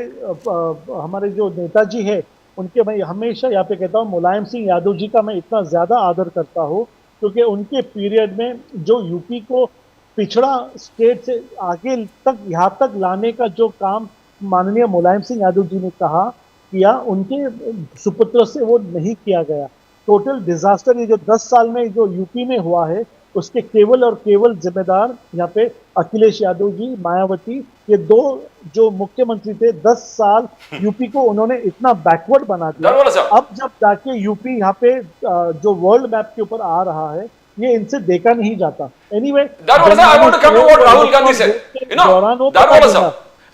जो नेताजी है, उनके, मैं हमेशा यहाँ पे कहता हूँ, मुलायम सिंह यादव जी का मैं इतना ज्यादा आदर करता हूँ, क्योंकि उनके पीरियड में जो यूपी को पिछड़ा स्टेट से आगे तक, यहाँ तक लाने का जो काम माननीय मुलायम सिंह यादव जी ने किया, उनके सुपुत्र से वो नहीं किया गया। टोटल डिजास्टर ये जो 10 साल में जो यूपी में हुआ है, उसके केवल और केवल जिम्मेदार यहाँ पे अखिलेश यादव जी, मायावती, ये 2 जो मुख्यमंत्री थे, 10 साल यूपी को उन्होंने इतना बैकवर्ड बना दिया। अब जब जाके यूपी यहाँ पे जो वर्ल्ड मैप के ऊपर आ रहा है, ये इनसे देखा नहीं जाता। एनीवे, राहुल गांधी से,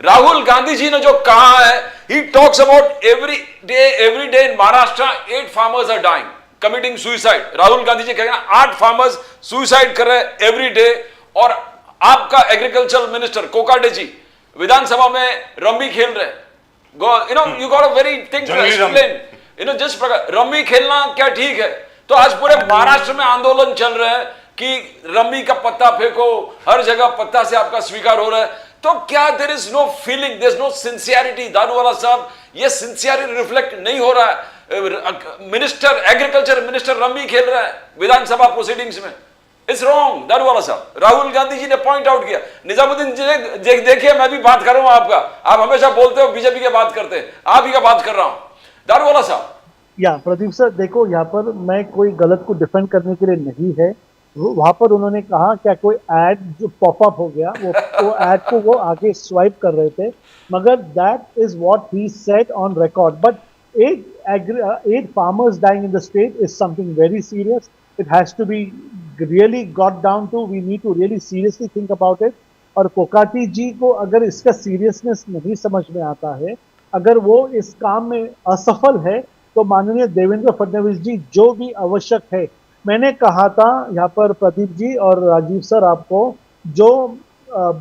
राहुल गांधी जी ने जो कहा है, he talks about every day in Maharashtra 8 farmers are dying, committing suicide. Rahul Gandhi ji कहेंगे 8 farmers suicide कर रहे हैं every day, और आपका एग्रीकल्चर मिनिस्टर कोकाटे जी विधानसभा में रम्मी खेल रहे हैं। You got a very thing to explain. जिस प्रकार रम्मी खेलना क्या ठीक है, तो आज पूरे महाराष्ट्र में आंदोलन चल रहे हैं कि रम्मी का पत्ता फेंको, हर जगह पत्ता से आपका स्वीकार हो रहा है। तो क्या there is no feeling, there is no sincerity? Daruwala साहब, ये सिंसियरिटी रिफ्लेक्ट नहीं हो रहा है। मिनिस्टर, एग्रीकल्चर मिनिस्टर रम्मी खेल रहा है विधानसभा प्रोसीडिंग्स में। इट्स रॉन्ग दारूवाला साहब। राहुल गांधी जी ने पॉइंट आउट किया। निजामुद्दीन जी ने, देखिए मैं भी बात कर रहा हूं आपका, आप हमेशा बोलते हो बीजेपी की बात करते हैं, आप ही का बात कर रहा हूं दारूवाला साहब। या प्रदीप सर, देखो यहाँ पर मैं कोई गलत को डिफेंड करने के लिए नहीं है। वहां पर उन्होंने कहा क्या कोई एड जो पॉपअप हो गया, वो एड को वो आगे स्वाइप कर रहे थे, मगर that is what he said on record. But 8 farmers dying in the state is something very serious. It has to be really got down to, we need to really seriously think about it. और कोकाटी जी को अगर इसका seriousness नहीं समझ में आता है, अगर वो इस काम में असफल है, तो माननीय देवेंद्र फडणवीस जी जो भी आवश्यक है, मैंने कहा था यहाँ पर प्रदीप जी और राजीव सर आपको, जो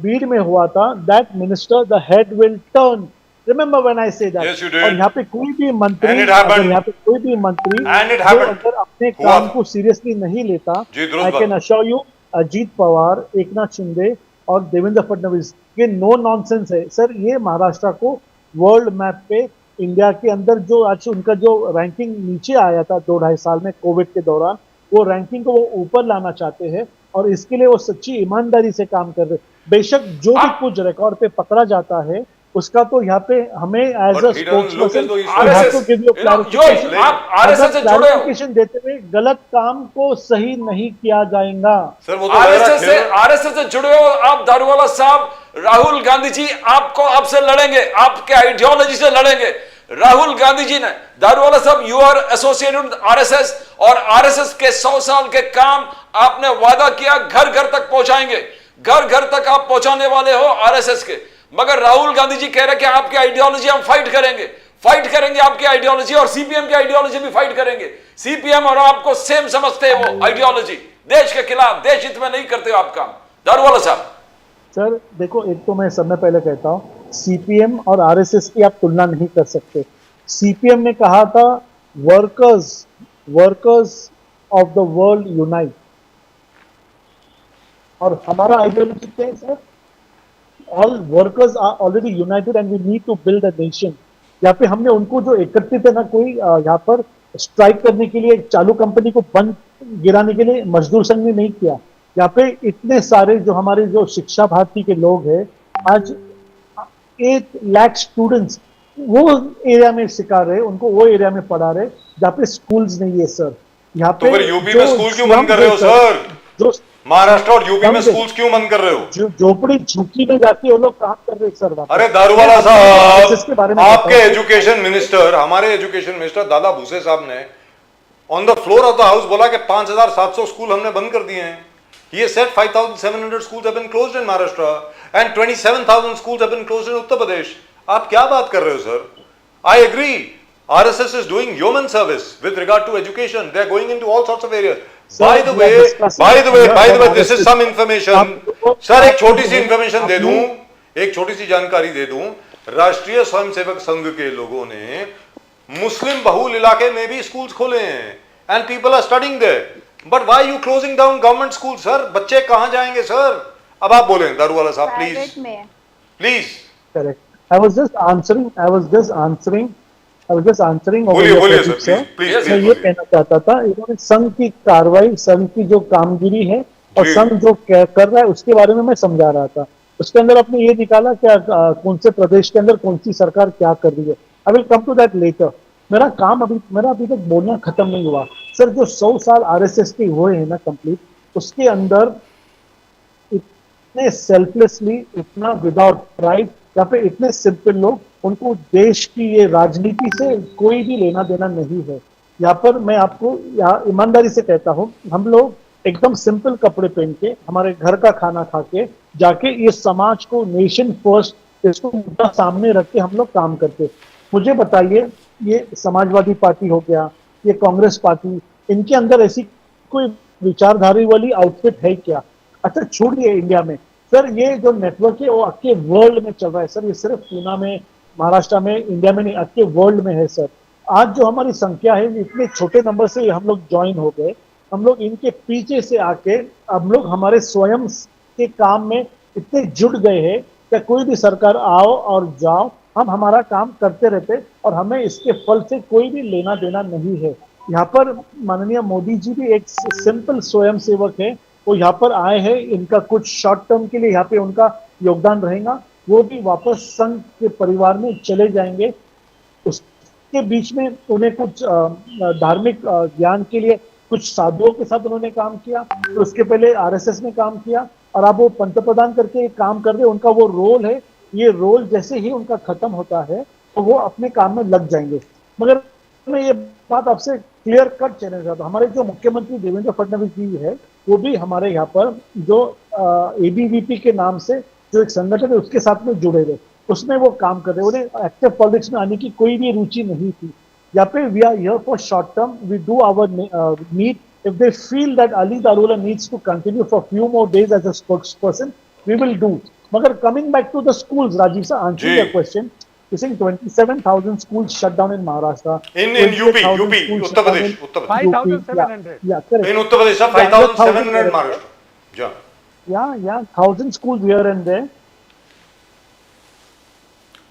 बीड में हुआ था, that minister the head will turn remember when I say that. Yes, you did. और यहाँ पे कोई भी मंत्री, And it happened. अगर यहाँ पे कोई भी मंत्री And it जो happened. अगर अपने हुआ काम था। को सीरियसली नहीं लेता, जी, दुरुस्त आई बात। Can assure you, Ajit Pawar, Eknath Shinde और देवेंद्र फडणवीस, ये नो नॉनसेंस है सर। ये महाराष्ट्र को वर्ल्ड मैप पे, इंडिया के अंदर जो आज उनका जो रैंकिंग नीचे आया था 2-2.5 साल में कोविड के दौरान, वो रैंकिंग को वो ऊपर लाना चाहते हैं और इसके लिए वो सच्ची ईमानदारी से काम कर रहे हैं। बेशक जो भी कुछ रिकॉर्ड पे पकड़ा जाता है उसका तो यहाँ पे हमें as But a he doesn't look as though he's- जो आप आरएसएस से जुड़े हो, क्लैरिफिकेशन देते हुए गलत काम को सही नहीं किया जाएगा। सर वो तो लग रहा है आरएसएस से जुड़े हो आप दारूवाला साहब। राहुल गांधी जी आपसे लड़ेंगे, आपके आइडियोलॉजी से लड़ेंगे। राहुल गांधी जी ने, दारूवाला साहब, you are associated with RSS और आरएसएस के 100 साल के काम आपने वादा किया घर घर तक पहुंचाएंगे, घर घर तक आप पहुंचाने वाले हो आरएसएस के। मगर राहुल गांधी जी कह रहे कि आपकी आइडियोलॉजी हम फाइट करेंगे आपकी आइडियोलॉजी, और सीपीएम की आइडियोलॉजी भी फाइट करेंगे। सीपीएम और आपको सेम समझते हैं वो आइडियोलॉजी, देश के खिलाफ, देश हित में नहीं करते हो आप काम। दारूवाला साहब सर देखो, एक तो मैं समय पहले कहता हूं, सीपीएम और आरएसएस की आप तुलना नहीं कर सकते। सीपीएम ने कहा था workers of the world unite, और हमारा आइडियोलॉजी क्या है sir? All workers are already united and we need to build a nation. यहाँ पे हमने उनको जो एकत्रित है ना, कोई यहाँ पर स्ट्राइक करने के लिए, चालू कंपनी को बंद गिराने के लिए मजदूर संघ ने नहीं किया। यहाँ पे इतने सारे जो हमारे जो शिक्षा भारती के लोग हैं, आज 8 लाख स्टूडेंट्स वो एरिया में सिखा रहे, उनको वो एरिया में पढ़ा रहे जहाँ पे स्कूल्स नहीं है सर। यहाँ तो फिर यूपी में स्कूल क्यों बंद कर रहे हो सर? जो महाराष्ट्र और यूपी में स्कूल्स क्यों बंद कर रहे हो? झोपड़ी झुग्गी में जाके वो लोग काम कर रहे हैं सर। अरे दारूवाला साहब, आपके आपके एजुकेशन मिनिस्टर, हमारे एजुकेशन मिनिस्टर दादा भूसे साहब ने on the floor of the house बोला कि 5,700 स्कूल हमने बंद कर दिए हैं। He said 5,700 schools have been closed in Maharashtra and 27,000 schools have been closed in Uttar Pradesh. आप क्या बात कर रहे हो sir? I agree. RSS is doing yeoman service with regard to education. They are going into all sorts of areas. Sir, By the way, this is some information. Sir एक छोटी सी information दे दूं, एक छोटी सी जानकारी दे दूं। राष्ट्रीय स्वयंसेवक संघ के लोगों ने मुस्लिम बहुल इलाके में भी स्कूल्स खोले हैं and people are studying there. But why are you closing down government schools, sir? बच्चे कहाँ जाएंगे सर? अब आप बोलें दारूवाला साहब, प्राइवेट प्लीज में। Please. Correct. I was just answering बोलिए सर, प्लीज मैं ये कहना चाहता था, इन्होंने संघ की कार्रवाई, संघ की जो कामगिरी है और जी। संघ जो कर रहा है उसके बारे में मैं समझा रहा था। उसके अंदर आपने ये निकाला क्या, कौन से प्रदेश के अंदर कौन सी सरकार क्या कर रही है। I will come to that later. मेरा अभी तक बोलना खत्म नहीं हुआ सर। जो 100 साल आरएसएस के हुए हैं ना कंप्लीट, उसके अंदर इतने सेल्फलेसली, इतना विदाउट प्राइड, यहाँ पे इतने सिंपल लोग, उनको देश की ये राजनीति से कोई भी लेना देना नहीं है। यहाँ पर मैं आपको यहाँ ईमानदारी से कहता हूँ, हम लोग एकदम सिंपल कपड़े पहन के, हमारे घर का खाना खा के जाके ये समाज को, नेशन फर्स्ट, इसको मुद्दा सामने रख के हम लोग काम करते। मुझे बताइए, ये समाजवादी पार्टी हो गया, ये कांग्रेस पार्टी, इनके अंदर ऐसी कोई विचारधारा वाली आउटफिट है क्या? अच्छा छोड़िए इंडिया में सर, ये जो नेटवर्क है वो आपके वर्ल्ड में चल रहा है सर। ये सिर्फ पूना में, महाराष्ट्र में, इंडिया में नहीं, आपके वर्ल्ड में है सर। आज जो हमारी संख्या है, इतने छोटे नंबर से हम लोग ज्वाइन हो गए। हम लोग इनके पीछे से आके हम लोग हमारे स्वयं के काम में इतने जुट गए हैं कि कोई भी सरकार आओ और जाओ, हम हमारा काम करते रहते और हमें इसके फल से कोई भी लेना देना नहीं है। यहाँ पर माननीय मोदी जी भी एक सिंपल स्वयं सेवक है, वो यहाँ पर आए हैं, इनका कुछ शॉर्ट टर्म के लिए यहाँ पे उनका योगदान रहेगा, वो भी वापस संघ के परिवार में चले जाएंगे। उसके बीच में उन्हें कुछ धार्मिक ज्ञान के लिए कुछ साधुओं के साथ उन्होंने काम किया, तो उसके पहले आरएसएस में काम किया, और अब वो पंतप्रधान करके काम कर रहे, उनका वो रोल है। ये रोल जैसे ही उनका खत्म होता है तो वो अपने काम में लग जाएंगे। मगर मैं ये बात आपसे क्लियर कट कहना चाहता हूँ, हमारे जो मुख्यमंत्री देवेंद्र फडणवीस जी है, वो भी हमारे यहाँ पर जो एबीवीपी के नाम से जो एक संगठन है उसके साथ में जुड़े हुए, उसमें वो काम कर रहे, उन्हें एक्टिव पॉलिटिक्स में आने की कोई भी रुचि नहीं थी। यहाँ पे we are here for short term, we do our need, if they feel that Ali Daruvala needs to continue for few more days as a spokesperson, we will do. Magar coming back to the schools, Rajiv sir, answering your question, You're saying 27,000 schools shut down in Maharashtra. In 28,000 UP, schools Uttar shut down Pradesh, in Uttar Pradesh. 5,700. Yeah, correct. In Uttar Pradesh, sir, 5,700 Maharashtra. Yeah. Yeah, 1,000 schools here and there.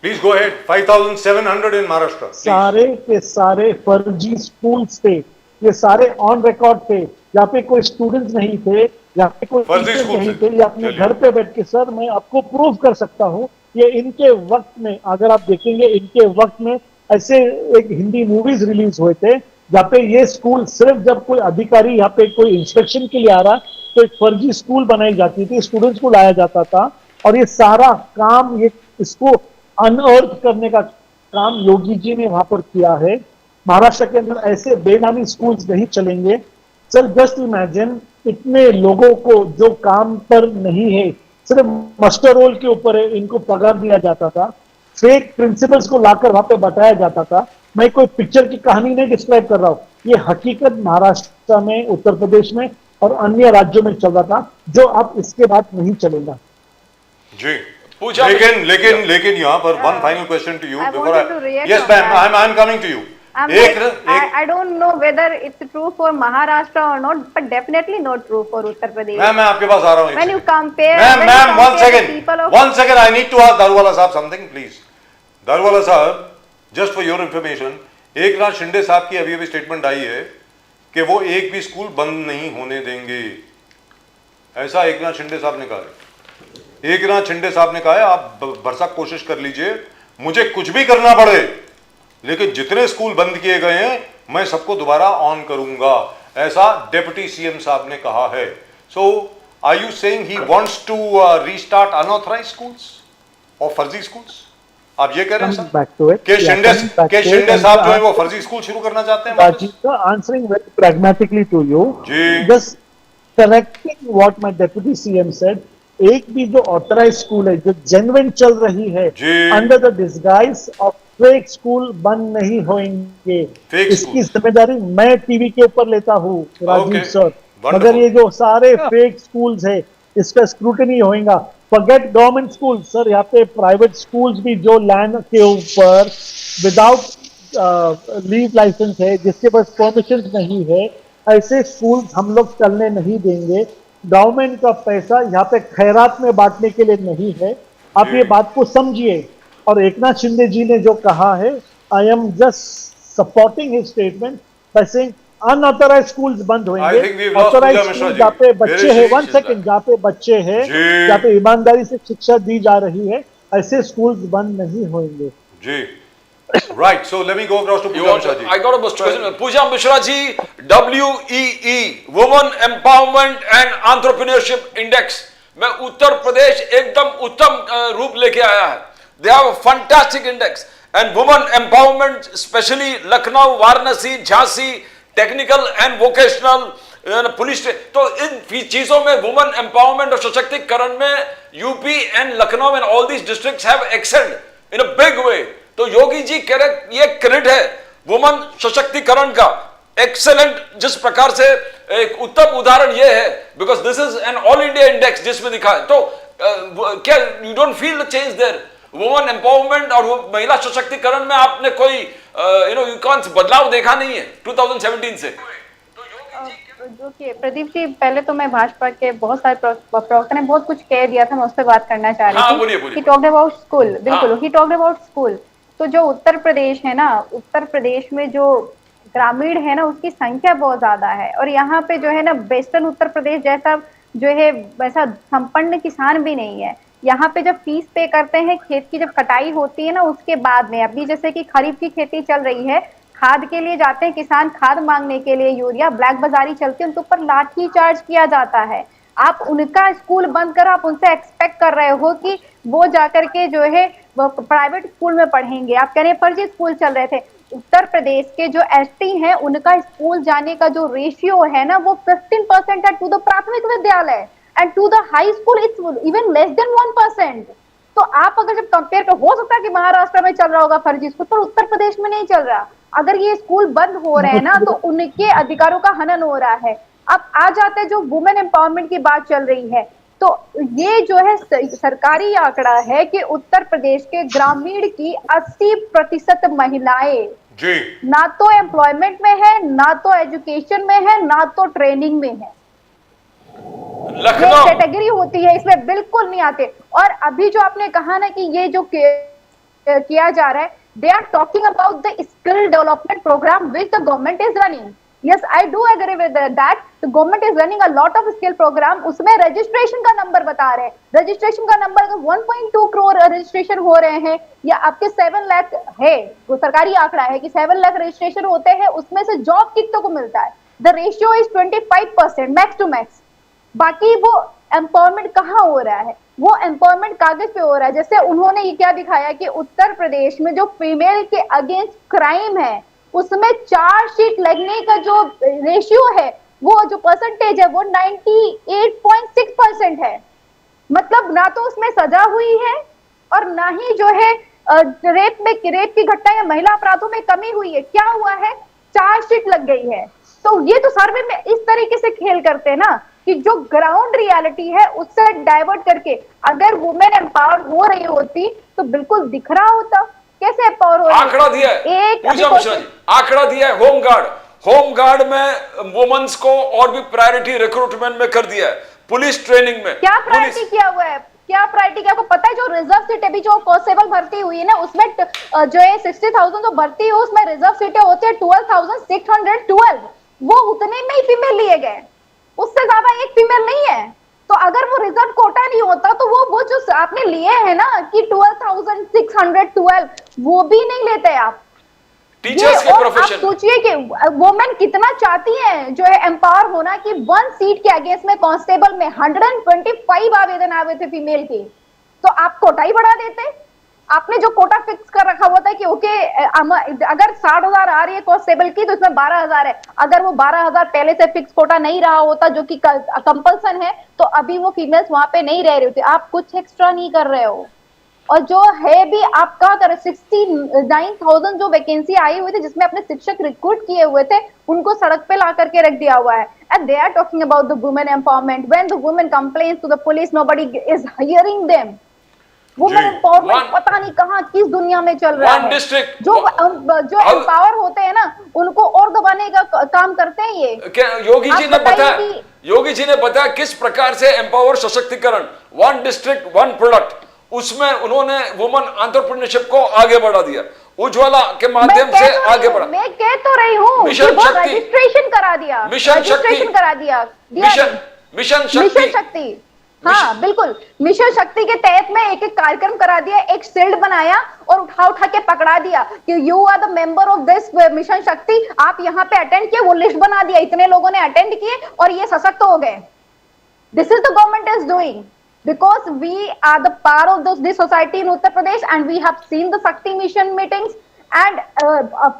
Please go ahead. 5,700 in Maharashtra. Please. सारे के सारे फर्जी schools थे, ये सारे on record थे, यहाँ पे कोई स्टूडेंट्स नहीं थे, यहाँ पे कोई फर्जी टीचर स्कूल नहीं थे। थे। ये अपने चलिए। घर पे बैठ के, सर मैं आपको प्रूव कर सकता हूँ, ये इनके वक्त में, अगर आप देखेंगे इनके वक्त में ऐसे एक हिंदी मूवीज रिलीज हुए थे जहाँ पे ये स्कूल सिर्फ जब कोई अधिकारी यहाँ पे कोई इंस्पेक्शन के लिए आ रहा तो एक फर्जी स्कूल बनाई जाती थी, स्टूडेंट्स को लाया जाता था और ये सारा काम, ये इसको अनअर्थ करने का काम योगी जी ने वहां पर किया है। महाराष्ट्र के अंदर ऐसे बेनामी स्कूल्स नहीं चलेंगे। सर जस्ट इमेजिन, इतने लोगों को जो काम पर नहीं है, सिर्फ मस्टर रोल के ऊपर है, इनको पगार दिया जाता था, फेक प्रिंसिपल्स को लाकर वहां पे बताया जाता था। मैं कोई पिक्चर की कहानी नहीं डिस्क्राइब कर रहा हूं, ये हकीकत महाराष्ट्र में, उत्तर प्रदेश में और अन्य राज्यों में चल रहा था, जो अब इसके बाद नहीं चलेगा। जी पूजा लेकिन यहाँ पर one final question to you I before wanted to react yes on ma'am, that. I am coming to you. I don't know whether it's true for Maharashtra or not, but definitely not true for Uttar Pradesh. Ma'am मैं आपके पास आ रहा हूँ। When you compare, ma'am one the second, people of one second, I need to ask Daruwala साहब something please. Daruwala साहब, just for your information, Eknath Shinde साहब की अभी स्टेटमेंट आई है कि वो एक भी स्कूल बंद नहीं होने देंगे, ऐसा एकनाथ शिंदे साहब ने कहा है। एकनाथ शिंदे साहब ने कहा है आप भरसक कोशिश कर लीजिए, मुझे कुछ भी करना पड़े, लेकिन जितने स्कूल बंद किए गए हैं मैं सबको दोबारा ऑन करूंगा, ऐसा डिप्टी सीएम साहब ने कहा है। So are you saying he wants to restart unauthorised schools और फर्जी स्कूल्स? आप ये कह रहे हैं Coming sir back to it. के Yeah, Shinde coming back to it, and साहब जो है वो फर्जी स्कूल शुरू करना चाहते हैं वापस? Rajiv sir, answering very pragmatically to you, ji. just correcting what my deputy CM said, एक भी जो ऑथराइज स्कूल है, जो जेन्युइन चल रही है, जी। Under the disguise of fake school बंद नहीं होंगे। Fake इसकी schools। जिम्मेदारी मैं टीवी के ऊपर लेता हूँ राजीव Okay, सर। wonderful। मगर ये जो सारे फेक स्कूल्स है, इसका स्क्रूटनी होएगा। फॉरगेट गवर्नमेंट स्कूल, सर यहाँ पे प्राइवेट स्कूल्स भी जो लैंड के ऊपर विदाउट लीव लाइसेंस है, जिसके पास परमिशन नहीं है, ऐसे स्कूल्स हम लोग चलने नहीं देंगे। गवर्नमेंट का पैसा यहाँ पे खैरात में बांटने के लिए नहीं है, आप ये बात को समझिए। और एकनाथ शिंदे जी ने जो कहा है, I am just supporting his statement by saying unauthorised schools बंद I होंगे। think we've lost authorised Pooja Mishra school जी। जहाँ पे Very बच्चे हैं, वन serious is सेकंड, जहाँ पे बच्चे हैं, जी। जहाँ पे ईमानदारी से शिक्षा दी जा रही है, ऐसे स्कूल्स बंद नहीं होंगे। जी right. So let me go across to Pooja Mishra ji. I got a question. Pooja Mishra ji, WEE, Women Empowerment and Entrepreneurship Index में उत्तर प्रदेश एकदम उत्तम रूप लेके आया है। They have a fantastic index and women empowerment, especially Lucknow, Varanasi, Jhansi, technical and vocational police. तो इन चीजों में वुमेन एम्पावरमेंट और सशक्तिकरण में UP and Lucknow and all these districts have excelled in a big way. तो योगी जी करेक्ट, ये क्रेडिट है वुमेन सशक्तिकरण का, एक्सेलेंट। जिस प्रकार से एक उत्तम उदाहरण ये है, because this is an all India index जिसमें दिखा है। तो क्या you don't feel the change their? Women empowerment और महिला सशक्तिकरण में आपने कोई यू कांट बदलाव देखा नहीं है 2017 से? देखिए प्रदीप जी, पहले तो मैं भाजपा के बहुत सारे प्रवक्ता ने बहुत कुछ कह दिया था, मैं उस पर बात करना चाह रही हाँ, थी। बोलिए। ही टॉक्ड अबाउट स्कूल, बिल्कुल, हाँ। He talked about school. तो जो उत्तर प्रदेश है ना, उत्तर प्रदेश में जो ग्रामीण है ना, उसकी संख्या बहुत ज्यादा है, और यहाँ पे जो है ना वेस्टर्न उत्तर प्रदेश जैसा जो है वैसा संपन्न किसान भी नहीं है। यहाँ पे जब फीस पे करते हैं, खेत की जब कटाई होती है ना, उसके बाद में, अभी जैसे कि खरीफ की खेती चल रही है, खाद के लिए जाते हैं किसान, खाद मांगने के लिए, यूरिया, ब्लैक बाजारी चलती है, उनके ऊपर लाठी चार्ज किया जाता है। आप उनका स्कूल बंद करो, आप उनसे एक्सपेक्ट कर रहे हो कि वो जाकर के जो है वो प्राइवेट स्कूल में पढ़ेंगे। आप कह रहे हैं फर्जी स्कूल चल रहे थे। उत्तर प्रदेश के जो एसटी हैं, उनका स्कूल जाने का जो रेशियो है ना, वो 15% है टू द प्राथमिक विद्यालय, and to the high school it's even less than 1%। तो आप अगर जब कंपेयर कर, हो सकता है कि महाराष्ट्र में चल रहा होगा फर्जी स्कूल, पर उत्तर प्रदेश में नहीं चल रहा। अगर ये स्कूल बंद हो रहे हैं ना, तो उनके अधिकारों का हनन हो रहा है। अब आ जाते हैं जो वुमेन एम्पावरमेंट की बात चल रही है, तो ये जो है सरकारी आंकड़ा है कि उत्तर प्रदेश के ग्रामीण की 80% महिलाएं जी ना तो एम्प्लॉयमेंट में है, ना तो एजुकेशन में है, ना तो ट्रेनिंग में है। ये लखनऊ कैटेगरी होती है, इसमें बिल्कुल नहीं आते। और अभी जो आपने कहा ना कि ये जो किया जा रहा है, they are talking about the skill development programme which the government is running. Yes, I do agree with that. The government is running a lot of skill program. उसमें रजिस्ट्रेशन का नंबर बता रहे हैं, रजिस्ट्रेशन का number 1.2 crore registration हो रहे हैं, या आपके 7 लाख है, वो सरकारी आंकड़ा है कि 7 लाख रजिस्ट्रेशन होते हैं, उसमें से जॉब कितनों को मिलता है? The ratio is 25% max to max. बाकी वो एम्पावरमेंट कहाँ हो रहा है? वो एम्पावरमेंट कागज पे हो रहा है। जैसे उन्होंने ये क्या दिखाया कि उत्तर प्रदेश में जो फीमेल के अगेंस्ट क्राइम है उसमें चार्जशीट लगने का जो रेशियो है, वो जो परसेंटेज है वो 98.6% है। मतलब ना तो उसमें सजा हुई है और ना ही जो है रेप की घटना या महिला अपराधों में कमी हुई है। क्या हुआ है? चार्जशीट लग गई है। तो ये तो सर्वे में इस तरीके से खेल करते हैं ना कि जो ग्राउंड रियलिटी है उससे डाइवर्ट करके, अगर वुमेन एम्पावर हो रही होती तो बिल्कुल दिख रहा होता कैसे एम्पावर हो रही है। आंकड़ा दिया है पूजा मिश्रा जी, आंकड़ा दिया है होमगार्ड में वुमेन्स को और भी प्रायोरिटी रिक्रूटमेंट में कर दिया है, पुलिस ट्रेनिंग में क्या प्रायोरिटी किया हुआ है? क्या प्रायोरिटी क्या? आपको पता है जो रिजर्व सीट अभी जो कांस्टेबल भर्ती हुई है ना, उसमें जो है 60,000 जो भर्ती है उसमें रिजर्व सीटें होती है 12,612, वो उतने में ही फीमेल लिए गए, उससे ज्यादा एक फीमेल नहीं है। तो अगर वो रिजर्व कोटा नहीं होता तो वो जो आपने लिए है ना कि 12,612, वो भी नहीं लेते आप। टीचर्स के प्रोफेशन। आप सोचिए कि वुमेन कितना चाहती हैं जो है एम्पावर होना कि 1 सीट के अगेंस्ट में कांस्टेबल में 125 आवेदन आए थे फीमेल के, तो आप कोटा ही बढ़ा देते। आपने जो कोटा फिक्स कर रखा हुआ था कि ओके अगर 60,000 आ रही है कांस्टेबल की तो इसमें 12,000 है, अगर वो 12,000 पहले से फिक्स कोटा नहीं रहा होता जो कि कंपल्सन है, तो अभी वो फीमेल्स वहां पे नहीं रह रही होती। आप कुछ एक्स्ट्रा नहीं कर रहे हो। और जो है भी आप क्या करें, 69,000 जो वैकेंसी आई हुई थी जिसमें अपने शिक्षक रिक्रूट किए हुए थे उनको सड़क पे ला करके रख दिया हुआ है। And they are talking about the women empowerment when the women complains to the police, nobody is hearing them. Women empowerment पता नहीं कहां किस दुनिया में चल रहा है। जो एम्पावर होते हैं ना उनको और दबाने का काम करते हैं ये। योगी जी ने बताया किस प्रकार से एम्पावर सशक्तिकरण, 1 डिस्ट्रिक्ट 1 प्रोडक्ट, उसमें उन्होंने वुमन एंटरप्रेन्योरशिप को आगे बढ़ा दिया, उज्ज्वला के माध्यम से आगे बढ़ा। मैं कह तो रही हूँ मिशन शक्ति, रजिस्ट्रेशन करा दिया, मिशन करा दिया, मिशन शक्ति। हाँ बिल्कुल, मिशन शक्ति के तहत में एक कार्यक्रम करा दिया, एक शील्ड बनाया और उठा के पकड़ा दिया कि you are the member of this mission Shakti, आप यहाँ पे अटेंड किए, वो लिस्ट बना दिया, इतने लोगों ने अटेंड किए और ये सशक्त हो गए। This is the government is doing because we are the part of this society in Uttar Pradesh and we have seen the Shakti mission meetings and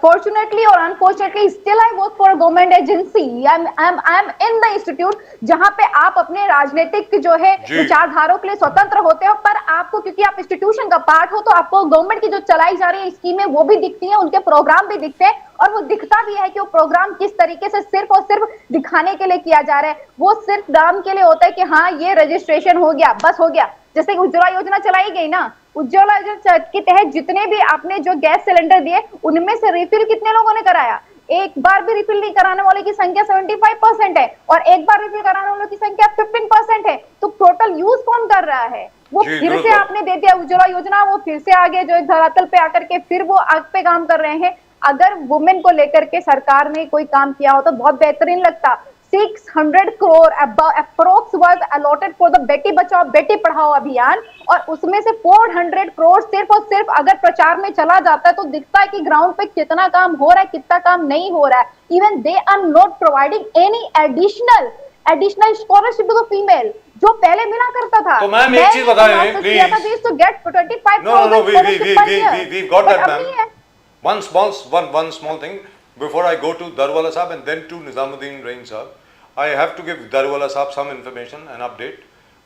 fortunately or unfortunately still I work for a government agency. I'm in the institute जहां पे आप अपने राजनीतिक जो है विचारधाराओं के लिए स्वतंत्र होते हो, पर आपको क्योंकि आप इंस्टीट्यूशन का पार्ट हो तो आपको गवर्नमेंट की जो चलाई जा रही है स्कीमें वो भी दिखती हैं, उनके प्रोग्राम भी दिखते हैं और वो दिखता भी है कि वो प्रोग्राम किस तरीके से सिर्फ और सिर्फ दिखाने के लिए किया जा रहा है। वो सिर्फ नाम के लिए होता है कि हाँ ये रजिस्ट्रेशन हो गया, बस हो गया। जैसे उज्ज्वला योजना चलाई गई ना, उज्ज्वला योजना के तहत जितने भी आपने जो गैस सिलेंडर दिए उनमें से रिफिल कितने लोगों ने कराया? एक बार भी रिफिल नहीं कराने वाले की संख्या 75% है और एक बार रिफिल कराने वालों की संख्या 15% है। तो टोटल यूज कौन कर रहा है? वो फिर से आपने दे दिया उज्ज्वला योजना, वो फिर से आगे जो धरातल पे आकर के फिर वो आग पे काम कर रहे हैं। अगर वुमेन को लेकर के सरकार ने कोई काम किया हो तो बहुत बेहतरीन लगता। 600 crore approx was allotted for the Beti Bachao Beti Padhao अभियान और उसमें से 400 crore सिर्फ और सिर्फ अगर प्रचार में चला जाता है तो दिखता है कि ग्राउंड पे कितना काम हो रहा है, कितना काम नहीं हो रहा है। Even they are not providing any additional scholarship to the female जो पहले मिला करता था। तो मैम एक चीज बताएं please. to get 25,000 No, we got that, ma'am. One small thing before I go to Darwala Sahab and then to Nizamuddin Rain Sahab. I have to give Darwala Sahab some information and update.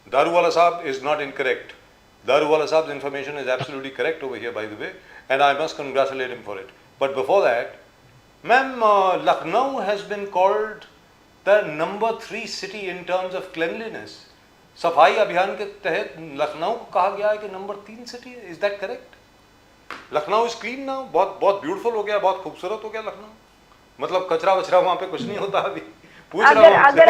Darwala Sahab is not incorrect. Darwala Sahab's information is absolutely correct over here, by the way, and I must congratulate him for it. But before that, ma'am, Lucknow has been called the number 3 city in terms of cleanliness. सफाई अभियान के तहत लखनऊ को कहा गया है कि number 3 city है। Is that correct? Lucknow is clean now, बहुत बहुत ब्यूटीफुल हो गया, बहुत खूबसूरत हो गया लखनऊ। मतलब कचरा वचरा वहां पे कुछ नहीं होता अभी। पूछ रहा हूं आपसे।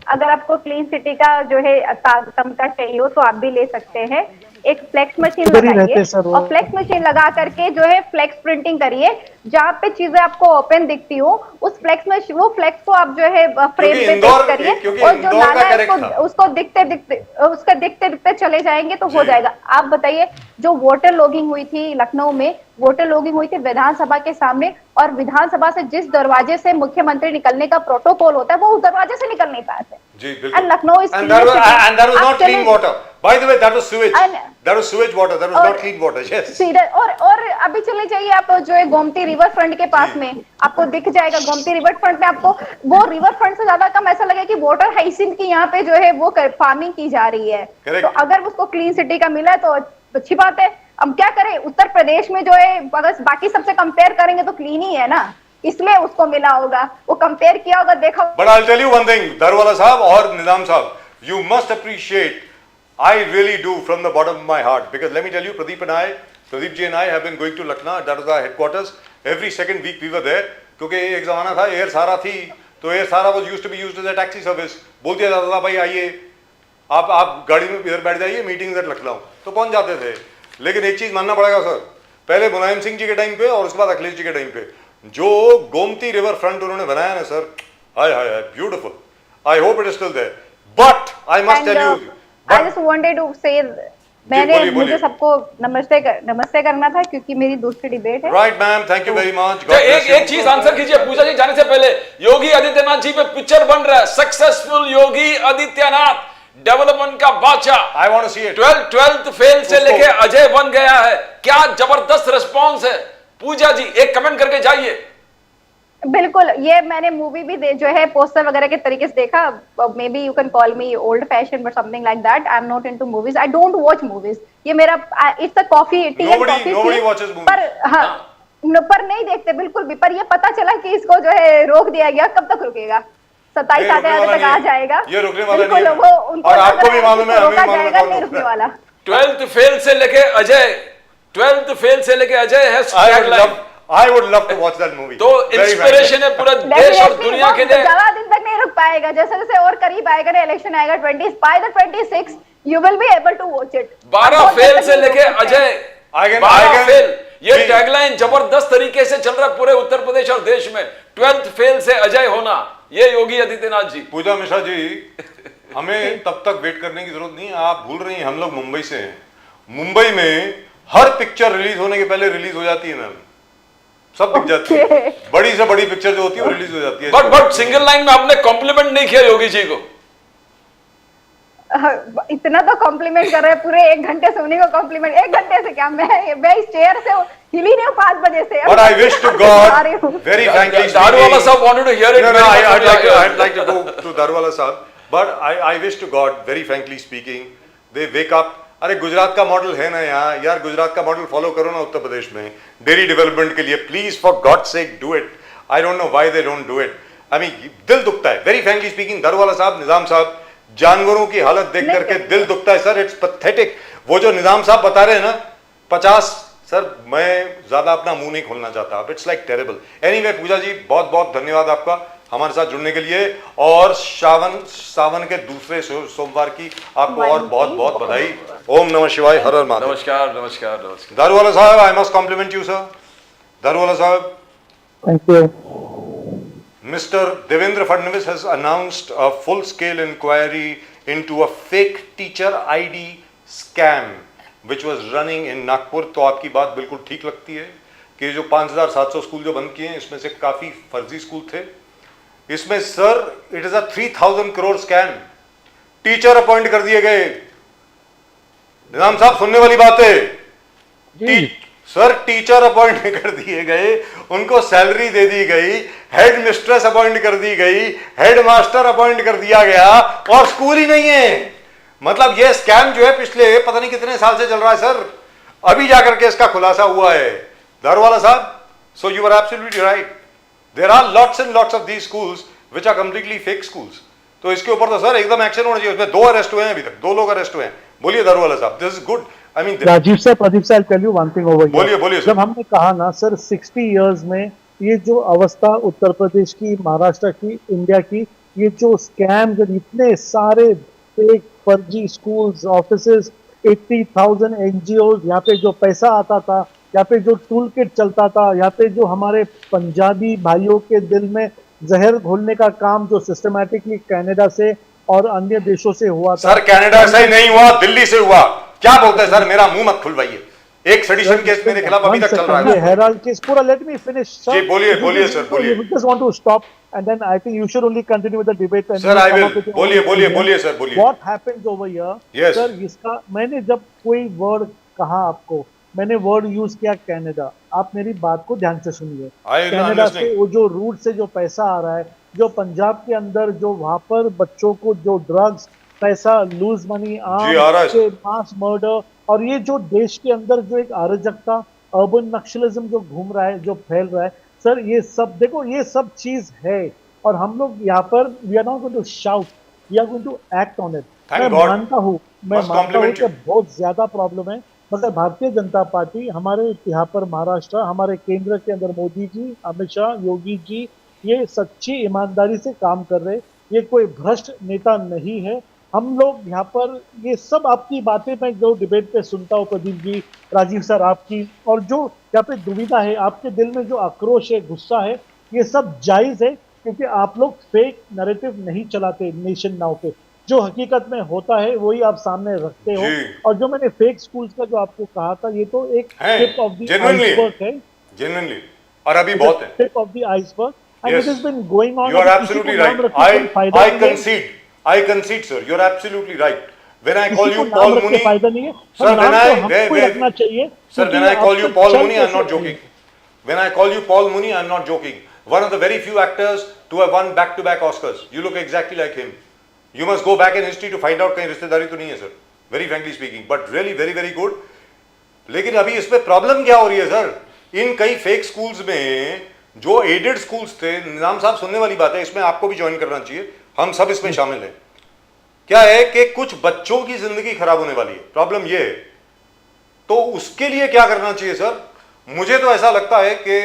अगर आपको क्लीन सिटी का जो है तमगा चाहिए हो तो आप भी ले सकते हैं। एक फ्लेक्स मशीन इधर ही लगाइए रहते हैं सर वो। और फ्लेक्स मशीन लगा करके जो है फ्लेक्स प्रिंटिंग करिए। जहाँ पे चीजें आपको ओपन दिखती हो उस फ्लेक्स मशीन, वो फ्लेक्स को आप जो है फ्रेम पे पेस्ट करिए और जो नाला है उसको दिखते दिखते चले जाएंगे तो हो जाएगा। आप बताइए, जो वोटर लॉगिंग हुई थी लखनऊ में, वोटर लॉगिंग हुई थी विधानसभा के सामने, और विधानसभा से जिस दरवाजे से मुख्यमंत्री निकलने का प्रोटोकॉल होता है वो उस दरवाजे से निकल नहीं पाए थे। जी बिल्कुल। And Lucknow is and clean city. that was not clean Actually- water. By the way, that was sewage. And- That was sewage water. That was और- not clean water. Yes. सीधे और अभी चले जाइए आप जो है गोमती रिवर फ्रंट के पास में, आपको दिख जाएगा गोमती रिवर फ्रंट में, आपको वो रिवर फ्रंट से ज्यादा कम ऐसा लगेगा कि वाटर हाइसिंथ की यहाँ पे जो है वो फार्मिंग की जा रही है। Correct. तो अगर उसको क्लीन सिटी का मिला है तो अच्छी बात है। हम क्या करें, उत्तर प्रदेश में जो है अगर बाकी सबसे कंपेयर करेंगे तो क्लीन ही है ना, इसलिए उसको मिला होगा। वो कंपेयर किया होगा, देखा। But I'll tell you one thing, Darwala साहब और निजाम साहब, you must appreciate, I really do from the bottom of my heart, because let me tell you, Pradeep ji and I have been going to Lucknow, that was our headquarters. Every second week we were there, क्योंकि एक जमाना था air सारा थी, तो air सारा was used to be used as a taxi service. बोल दिया जाता था भाई आइए, आप गाड़ी में इधर बैठ जाइए, मीटिंग एट लखनऊ, तो पहुंच जाते थे। लेकिन एक चीज मानना पड़ेगा सर, पहले मुलायम सिंह जी के टाइम पे और उसके बाद अखिलेश जी के टाइम पे जो गोमती रिवर फ्रंट उन्होंने बनाया ना sir, hi hi hi, beautiful. I hope it is still there, but I must tell you, I just wanted to say, मैंने बोलिए, बोलिए। मुझे सबको नमस्ते करना था क्योंकि मेरी दूसरी डिबेट है। Right ma'am, thank you very much. एक चीज आंसर कीजिए, पूजा जी जाने से पहले, योगी आदित्यनाथ जी पे पिक्चर बन रहा है, सक्सेसफुल योगी आदित्यनाथ, डेवलपमेंट का बादशाह। I want to see it. 12th fail से लेके अजय बन गया है, क्या जबरदस्त रिस्पांस है। पूजा जी एक कमेंट करके जाइए। बिल्कुल, ये मैंने मूवी भी जो है पोस्टर वगैरह के तरीके से देखा। May be you can call me old fashion but something like that. I am not into movies, I don't watch movies. ये मेरा it's a coffee tea and coffee, Nobody watches movies. पर हाँ पर नहीं देखते बिल्कुल भी। पर ये पता चला कि इसको जो है रोक दिया गया, कब तक रुकेगा? 27 आधे तक आ जाएगा, ये रुकने वाला बिल्कुल। नहीं है। वो उनको और आपको भी मालूम है, हमें रोका भी मालूम है जाएगा, कौन नहीं रोक रुकने रहा है। वाला। 12th फेल से लेके अजय, 12th फेल से लेके अजय है tagline. I would love to watch that movie. तो इंस्पिरेशन है पूरे देश और दुनिया के लिए। ज्यादा दिन तक नहीं रुक पाएगा, जैसे जैसे और करीब आएगा ना इलेक्शन आएगा 20 by the 26 you will be able to watch it। 12 fail से लेके अजय, I can- 12 फेल, ये जी। टैगलाइन जबरदस्त तरीके से चल रहा है पूरे उत्तर प्रदेश और देश में। 12th फेल से अजय होना, ये योगी आदित्यनाथ जी। पूजा मिश्रा जी, हमें तब तक वेट करने की जरूरत नहीं है। आप भूल रही हैं, हम लोग मुंबई से हैं। मुंबई में हर पिक्चर रिलीज होने के पहले रिलीज हो जाती है मैम, सब दिख जाती है। बड़ी से बड़ी पिक्चर जो होती है वो रिलीज हो जाती है। बट सिंगल लाइन में आपने कॉम्प्लीमेंट नहीं किया योगी जी को। इतना तो कॉम्प्लीमेंट कर रहे हैं, पूरे 1 घंटे से उन्हीं को कॉम्प्लीमेंट। 1 घंटे से क्या, मैं इस चेयर से हिली नहीं हूँ 5 बजे से। But I wish to God, very frankly speaking, Daruwalla साहब wanted to hear it. No, very much. I'd like to go to Darwala साहब, but I wish to God, very frankly speaking, they wake up. अरे गुजरात का model है ना यहाँ यार, गुजरात का model follow करो ना उत्तर प्रदेश में डेयरी डेवलपमेंट के लिए, please for God sake do it. I don't know why they don't do it. I mean दिल दुखता है, वेरी फ्रैंकली स्पीकिंग। दारूवाला साहब, निजाम साहब, जानवरों की हालत देख करके दिल दुखता है सर, इट्स पैथेटिक। वो जो निजाम साहब बता रहे हैं ना 50, सर मैं ज्यादा अपना मुंह नहीं खोलना चाहता, इट्स लाइक टेरेबल। एनीवे पूजा जी, बहुत बहुत धन्यवाद आपका हमारे साथ जुड़ने के लिए, और सावन के दूसरे सोमवार की आपको और बहुत बहुत बधाई। ओम नमः शिवाय, हर हर महादेव। नमस्कार नमस्कार नमस्कार। दारूवाला साहब, I must compliment you sir. Daruwalla साहब, Thank you. Mr. Devendra Fadnavis has announced a full-scale inquiry into a fake teacher ID scam which was running in Nagpur। तो आपकी बात बिल्कुल ठीक लगती है कि जो 5,700 स्कूल जो बंद किए हैं, इसमें से काफी फर्जी स्कूल थे। इसमें sir it is a 3,000 crore scam. Teacher appoint कर दिए गए। निजाम साहब सुनने वाली बात है, सर टीचर अपॉइंट कर दिए गए, उनको सैलरी दे दी गई, हेड मिस्ट्रेस अपॉइंट कर दी गई, हेड मास्टर अपॉइंट कर दिया गया, और स्कूल ही नहीं है। मतलब ये स्कैम जो है पिछले पता नहीं कितने साल से चल रहा है सर, अभी जाकर के इसका खुलासा हुआ है। दारूवाला साहब, so you are absolutely right, there are lots and lots of these schools which are completely fake schools. तो इसके ऊपर तो सर एकदम एक्शन होना चाहिए। उसमें 2 अरेस्ट हुए हैं, अभी तक 2 लोग अरेस्ट हुए हैं। बोलिए दारूवाला साहब, this is good. I mean Rajiv साहब, I'll tell you one thing over here. बोलिए सर। जब हमने कहा ना सर 60 इयर्स में ये जो अवस्था उत्तर प्रदेश की, महाराष्ट्र की, इंडिया की, ये जो स्कैम, जो इतने सारे फेक फर्जी स्कूल्स, ऑफिसेस, 80,000 एनजीओ, यहाँ पे जो पैसा आता था, यहाँ पे जो टूल किट चलता था, यहाँ पे जो हमारे पंजाबी भाइयों के दिल में जहर घोलने का काम जो सिस्टमैटिकली कनाडा से और अन्य देशों से हुआ था। सर कनाडा से ही नहीं हुआ, दिल्ली से हुआ। क्या बोलते हैं सर, मेरा मुंह मत खुलवाइए। एक सेडिशन केस मेरे खिलाफ अभी तक चल रहा है। हेराल्ड केस पूरा, लेट मी फिनिश सर। जी बोलिए सर, बोलिए। You just want to stop and then I think you should only continue with the debate and Sir, I will. बोलिए सर, बोलिए। What happens over here? Yes. Sir इसका मैंने जब कोई word कहा आपको, मैंने वर्ड यूज किया कनाडा। आप मेरी बात को ध्यान से सुनिए। कनाडा से वो जो रूट से जो पैसा आ रहा है, जो पंजाब के अंदर जो वहां पर बच्चों को जो ड्रग्स, पैसा, lose money, arms, mass murder, और ये जो देश के अंदर जो एक अराजकता, अर्बन नक्सलिज्म जो घूम रहा है, जो फैल रहा है, सर ये सब देखो, ये सब चीज है। और हम लोग यहाँ पर we are not going to shout, we are going to act on it. मैं मानता हूँ कि बहुत ज्यादा प्रॉब्लम है, मगर भारतीय जनता पार्टी, हमारे यहाँ पर महाराष्ट्र, हमारे केंद्र के अंदर मोदी जी, अमित शाह, योगी जी, ये सच्ची ईमानदारी से काम कर रहे। ये कोई भ्रष्ट नेता नहीं है। हम लोग यहाँ पर ये सब आपकी बातें मैं जो डिबेट पे सुनता हूँ, प्रदीप जी, राजीव सर आपकी, और जो यहाँ पे दुविधा है, आपके दिल में जो आक्रोश है, गुस्सा है, ये सब जायज है, क्योंकि आप लोग फेक नैरेटिव नहीं चलाते नेशन नाउ पे। जो हकीकत में होता है वही आप सामने रखते हो। और जो मैंने फेक स्कूल्स का जो आपको कहा था, ये तो एक टिप ऑफ द आइसबर्ग है, जेन्युइनली, और अभी बहुत है tip of the iceberg, and it has been going on. You are absolutely right. I concede, sir. You are absolutely right. When I call you Paul Mooney, sir, when I call you Paul Mooney, I'm not joking. When I call you Paul Mooney, I'm not joking. One of the very few actors to have won back-to-back Oscars. You look exactly like him. You must go back in history to find out कहीं रिश्तेदारी तो नहीं है, sir. Very frankly speaking, but really very very good. लेकिन अभी इसमें problem क्या हो रही है, सर? इन कई फेक स्कूल्स में जो एडेड स्कूल्स थे, निजाम साहब सुनने वाली बात है, इसमें आपको भी ज्वाइन करना चाहिए, हम सब इसमें शामिल हैं। क्या है कि कुछ बच्चों की जिंदगी खराब होने वाली है, प्रॉब्लम ये है। तो उसके लिए क्या करना चाहिए सर? मुझे तो ऐसा लगता है कि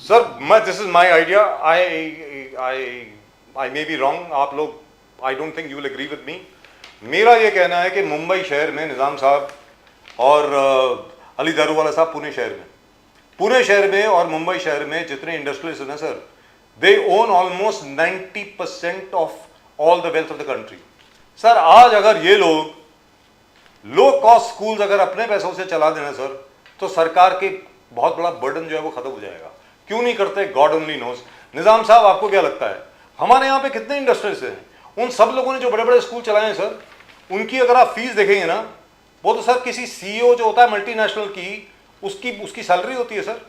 सर, मैं this is my idea, I may be wrong, आप लोग, I don't think you will agree with me. मेरा ये कहना है कि मुंबई शहर में निजाम साहब और अली दारूवाला साहब पुणे शहर में और मुंबई शहर में जितने इंडस्ट्रियलिस्ट हैं sir, they own almost 90% of all the wealth of the country. Sir आज अगर ये लोग लो कॉस्ट स्कूल्स अगर अपने पैसों से चला देना सर, तो सरकार के बहुत बड़ा बर्डन जो है वो खत्म हो जाएगा। क्यों नहीं करते, गॉड ओनली नोज। निजाम साहब आपको क्या लगता है, हमारे यहाँ पे कितने इंडस्ट्रीज हैं, उन सब लोगों ने जो बड़े बड़े स्कूल चलाए हैं सर, उनकी अगर आप फीस देखेंगे ना, वो तो सर किसी सीईओ जो होता है मल्टीनेशनल की, उसकी सैलरी होती है सर।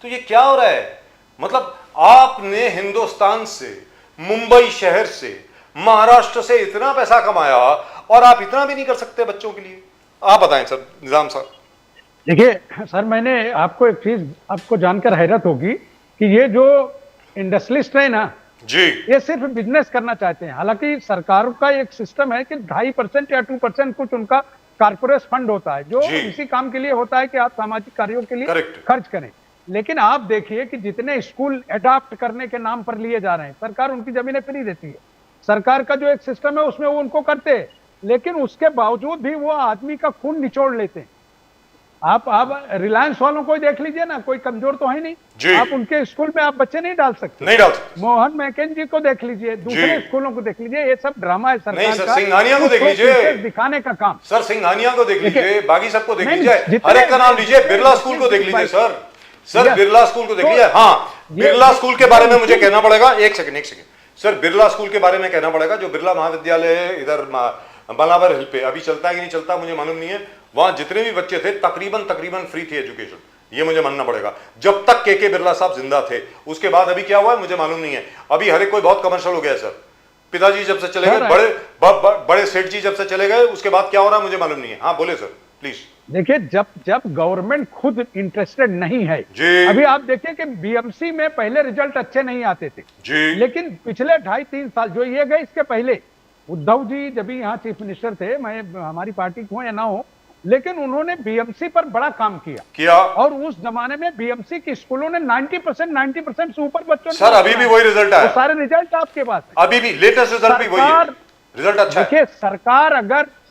तो ये क्या हो रहा है? मतलब आपने हिंदुस्तान से, मुंबई शहर से, महाराष्ट्र से इतना पैसा कमाया और आप इतना भी नहीं कर सकते बच्चों के लिए? आप बताएं सर, निजाम साहब। देखिए सर, मैंने आपको एक चीज आपको जानकर हैरत होगी कि ये जो इंडस्ट्रियलिस्ट है ना जी, ये सिर्फ बिजनेस करना चाहते हैं। हालांकि सरकार का एक सिस्टम है कि 2.5% या 2% कुछ उनका कारपोरेट फंड होता है, जो इसी काम के लिए होता है कि आप सामाजिक कार्यों के लिए खर्च करें। लेकिन आप देखिए कि जितने स्कूल अडॉप्ट करने के नाम पर लिए जा रहे हैं, सरकार उनकी जमीनें फ्री देती है। सरकार का जो एक सिस्टम है उसमें वो उनको करते हैं, लेकिन उसके बावजूद भी वो आदमी का खून निचोड़ लेते हैं। आप रिलायंस वालों को देख लीजिए ना, कोई कमजोर तो है नहीं, आप उनके स्कूल में आप बच्चे नहीं डाल सकते। मोहन मैकेंजी को देख लीजिए, दूसरे स्कूलों को देख लीजिए, ये सब ड्रामा है सरकार का। सिंघानिया को देख लीजिए, दिखाने का काम। सर सिंघानिया को देख लीजिए, बाकी सबको देख लीजिए, हर एक का नाम लीजिए, बिरला स्कूल को देख लीजिए सर बिरला स्कूल को देख लीजिए। हाँ, बिरला स्कूल के बारे में मुझे कहना पड़ेगा, एक सेकंड सर, बिरला स्कूल के बारे में कहना पड़ेगा, जो बिरला महाविद्यालय है इधर बनावर हिल पे, अभी चलता है कि नहीं चलता मुझे मालूम नहीं है। वहां जितने भी बच्चे थे तकरीबन फ्री थी एजुकेशन, ये मुझे मानना पड़ेगा, जब तक के बिरला साहब जिंदा थे। उसके बाद अभी क्या हुआ है मुझे मालूम नहीं है। अभी हर एक कोई बहुत कमर्शियल हो गया है सर। पिताजी जब से चले गए, बड़े सेठ जी जब से चले गए, उसके बाद क्या हो रहा है मुझे मालूम नहीं है। हाँ बोले सर प्लीज। देखिए, जब जब गवर्नमेंट खुद इंटरेस्टेड नहीं है, जी। अभी आप देखिए कि बीएमसी में पहले रिजल्ट अच्छे नहीं आते थे, जी। लेकिन पिछले 2.5-3 साल जो ये गए, इसके पहले उद्धव जी जब भी यहाँ चीफ मिनिस्टर थे, मैं हमारी पार्टी को हो या ना हो, लेकिन उन्होंने बीएमसी पर बड़ा काम किया। और उस जमाने में बीएमसी के स्कूलों ने 90% से ऊपर बच्चों सर अभी भी वही रिजल्ट है, सारे रिजल्ट आपके पास है। अभी भी लेटेस्ट रिजल्ट भी वही है, रिजल्ट अच्छा है। देखिए,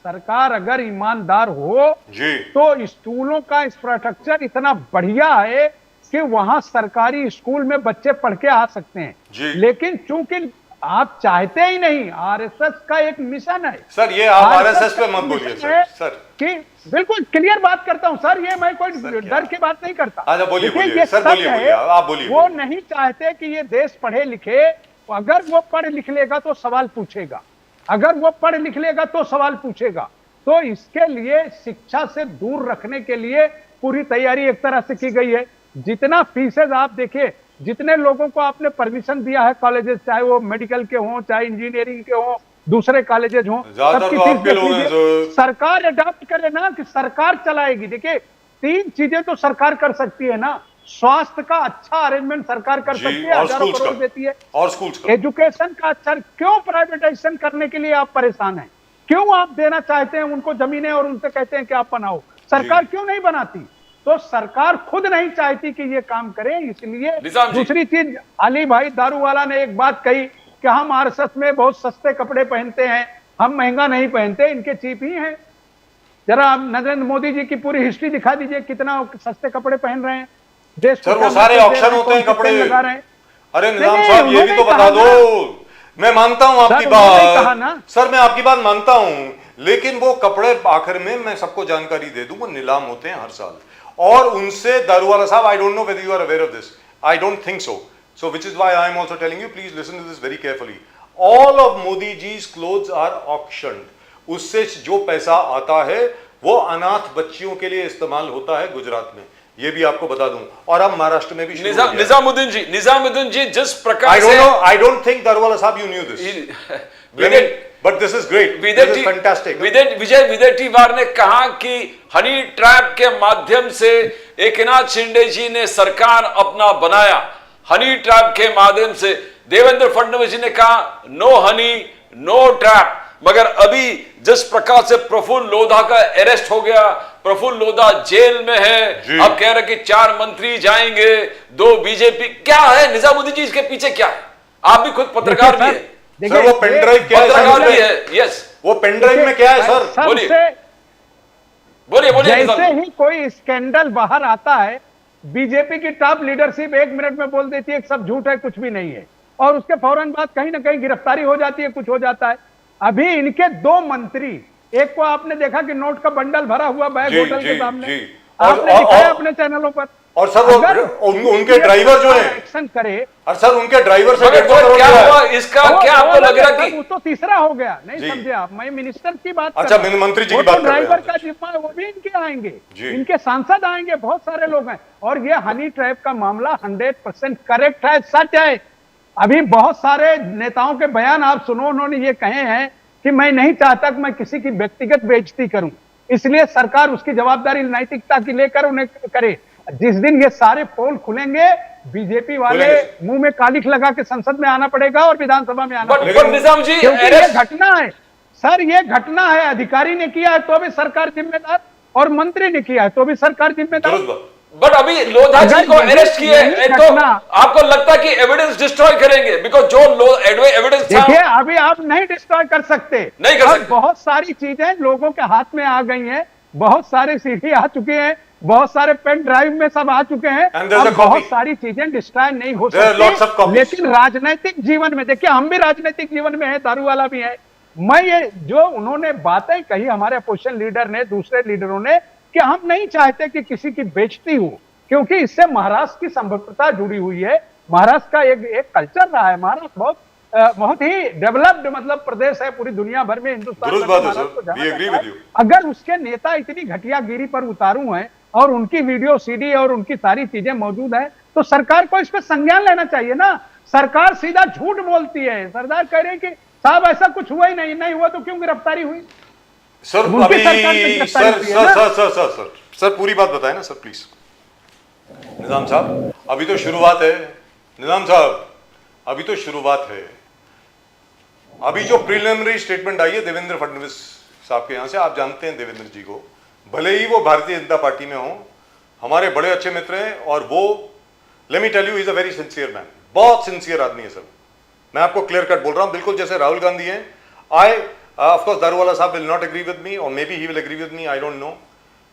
सरकार अगर ईमानदार हो जी। तो स्कूलों का इंफ्रास्ट्रक्चर इतना बढ़िया है कि वहां सरकारी स्कूल में बच्चे पढ़ के आ सकते हैं जी। लेकिन चूंकि आप चाहते ही नहीं, आरएसएस का एक मिशन है सर, ये आप आरएसएस पे मत बोलिए सर कि बिल्कुल क्लियर बात करता हूं सर, ये मैं कोई डर की बात नहीं करता। अच्छा, बोलिए देखिए, बोलिए ये सर, सच बोलिए है, बोलिए, आप बोलिए। वो नहीं चाहते कि ये देश पढ़े लिखे, अगर वो पढ़ लिख लेगा तो सवाल पूछेगा, अगर वो पढ़ लिख लेगा तो सवाल पूछेगा। तो इसके लिए शिक्षा से दूर रखने के लिए पूरी तैयारी एक तरह से की गई है। जितना फीसेज आप देखिए, जितने लोगों को आपने परमिशन दिया है कॉलेजेस, चाहे वो मेडिकल के हों, चाहे इंजीनियरिंग के हों, दूसरे कॉलेजेस हों, सबकी तो फीस आपके लोग हैं देखिए। सरकार अडॉप्ट करे ना कि सरकार चलाएगी। देखिए, 3 चीजें तो सरकार कर सकती है ना, स्वास्थ्य का अच्छा अरेंजमेंट सरकार कर सकती है, हजारों करोड़ देती है, और स्कूल्स का, एजुकेशन का अच्छा। क्यों प्राइवेटाइजेशन करने के लिए आप परेशान हैं? क्यों आप देना चाहते हैं उनको जमीनें और उनसे कहते हैं कि आप बनाओ? सरकार क्यों नहीं बनाती? तो सरकार खुद नहीं चाहती कि ये काम करे, इसलिए। दूसरी चीज, अली भाई दारूवाला ने एक बात कही कि हम आरएसएस में बहुत सस्ते कपड़े पहनते हैं, हम महंगा नहीं पहनते, इनके चीफ ही हैं। जरा आप नरेंद्र मोदी जी की पूरी हिस्ट्री दिखा दीजिए, कितना सस्ते कपड़े पहन रहे हैं देश को। सर वो सारे ऑक्शन होते हैं कपड़े लगा रहे हैं। अरे निजाम साहब, ये भी तो बता दो। मैं मानता हूं आपकी बात सर, मैं आपकी बात मानता हूं, लेकिन वो कपड़े आखिर में मैं सबको जानकारी दे दूं, वो नीलाम होते हैं हर साल, और उनसे दारूवाला साहब, I don't know whether you are aware of this, I don't think so which is why I am also telling you, please listen to this very carefully. All of Modi ji's clothes are auctioned. उससे जो पैसा आता है वो अनाथ बच्चियों के लिए इस्तेमाल होता है गुजरात में, ये भी आपको बता दूं, और अब महाराष्ट्र में भी निजामुद्दीन जी जिस प्रकार से, I don't think दारूवाला साहब you knew this. But this is great. This is fantastic. विजय विदेटीवार ने कहा कि हनी ट्रैप के माध्यम से एकनाथ शिंदे जी ने सरकार अपना बनाया, हनी ट्रैप के माध्यम से। देवेंद्र फडणवीस जी ने कहा नो हनी नो ट्रैप, मगर अभी जिस प्रकार से प्रफुल्ल लोधा का अरेस्ट हो गया, प्रफुल्ल लोधा जेल में है, अब कह रहे कि 4 मंत्री जाएंगे, 2 बीजेपी, क्या है निजामुद्दीन जी इसके पीछे क्या है? आप भी खुद पत्रकार भी है सर, वो पेन ड्राइव क्या है? यस, वो पेन ड्राइव में क्या है सर? बोलिए। जैसे ही कोई स्कैंडल बाहर आता है, बीजेपी की टॉप लीडरशिप 1 मिनट में बोल देती है कि सब झूठ है, कुछ भी नहीं है, और उसके फौरन बाद कहीं ना कहीं गिरफ्तारी हो जाती है, कुछ हो जाता है। अभी इनके 2 मंत्री, एक को आपने देखा कि नोट का बंडल भरा हुआ बैग होटल के सामने, आपने दिखाया अपने चैनलों पर, और सर उनके ड्राइवर जो है एक्शन करे, और सर उनके ड्राइवर से क्या हुआ इसका, क्या आपको लग रहा है कि वो तो तीसरा हो गया? नहीं समझे आप, मैं मिनिस्टर की बात अच्छा, मंत्री जी की बात कर रहे हैं। ड्राइवर का जिम्मा वो भी इनके आएंगे, इनके सांसद आएंगे, बहुत सारे लोग हैं। और ये हनी ट्रैप का मामला 100% करेक्ट है, सच है। अभी बहुत सारे नेताओं के बयान आप सुनो, उन्होंने ये कहे हैं कि मैं नहीं चाहता कि मैं किसी की व्यक्तिगत बेइज्जती करूं, इसलिए सरकार उसकी जवाबदारी नैतिकता की लेकर उन्हें करे। जिस दिन ये सारे पोल खुलेंगे, बीजेपी वाले मुंह में कालिख लगा के संसद में आना पड़ेगा और विधानसभा में आना पड़ेगा। निजाम जी, क्योंकि ये घटना है सर, ये घटना है, अधिकारी ने किया है तो भी सरकार जिम्मेदार, और मंत्री ने किया है तो भी सरकार जिम्मेदार। बट अभी लोधा जी को अरेस्ट किए तो आपको लगता है कि एविडेंस डिस्ट्रॉय करेंगे? बिकॉज जो एविडेंस था, देखिए अभी आप नहीं डिस्ट्रॉय कर सकते, नहीं कर सकते। बहुत सारी चीजें लोगों के हाथ में आ गई हैं, बहुत सारे सीडी आ चुके हैं, बहुत सारे पेन ड्राइव में सब आ चुके हैं, अब बहुत सारी चीजें डिस्ट्रॉय नहीं हो सकती। लेकिन राजनीतिक जीवन में देखिए, हम भी राजनीतिक जीवन में है, दारूवाला भी है। मैं ये जो उन्होंने बातें कही हमारे अपोजिशन लीडर ने, दूसरे लीडरों ने, कि हम नहीं चाहते कि किसी की बेइज्जती हो, क्योंकि इससे महाराष्ट्र की संप्रभुता जुड़ी हुई है। महाराष्ट्र का एक कल्चर रहा है, महाराष्ट्र बहुत ही डेवलप्ड मतलब प्रदेश है पूरी दुनिया भर में, हिंदुस्तान में। अगर उसके नेता इतनी घटियागिरी पर उतारू हैं और उनकी वीडियो सीडी और उनकी सारी चीजें मौजूद है, तो सरकार को इस पर संज्ञान लेना चाहिए ना। सरकार सीधा झूठ बोलती है, सरदार कह रहे हैं कि साहब ऐसा कुछ हुआ ही नहीं, नहीं हुआ तो क्यों गिरफ्तारी हुई? सर उनकी अभी सरकार में गिरफ्तारी सर हुई है सर ना। Sir sir sir sir sir पूरी बात बताए ना सर प्लीज। निजाम साहब अभी तो शुरुआत है, निजाम साहब अभी तो शुरुआत है। अभी जो प्रिलिमिनरी स्टेटमेंट आई है देवेंद्र फडणवीस साहब के यहां से, आप जानते हैं देवेंद्र जी को, भले ही वो भारतीय जनता पार्टी में हो, हमारे बड़े अच्छे मित्र हैं, और वो let me tell you is a very sincere man, बहुत सिंसियर आदमी है सर। मैं आपको क्लियर कट बोल रहा हूं, बिल्कुल जैसे राहुल गांधी हैं। आई ऑफ कोर्स दारूवाला साहब will not agree with me, और maybe he will agree with me, I don't know,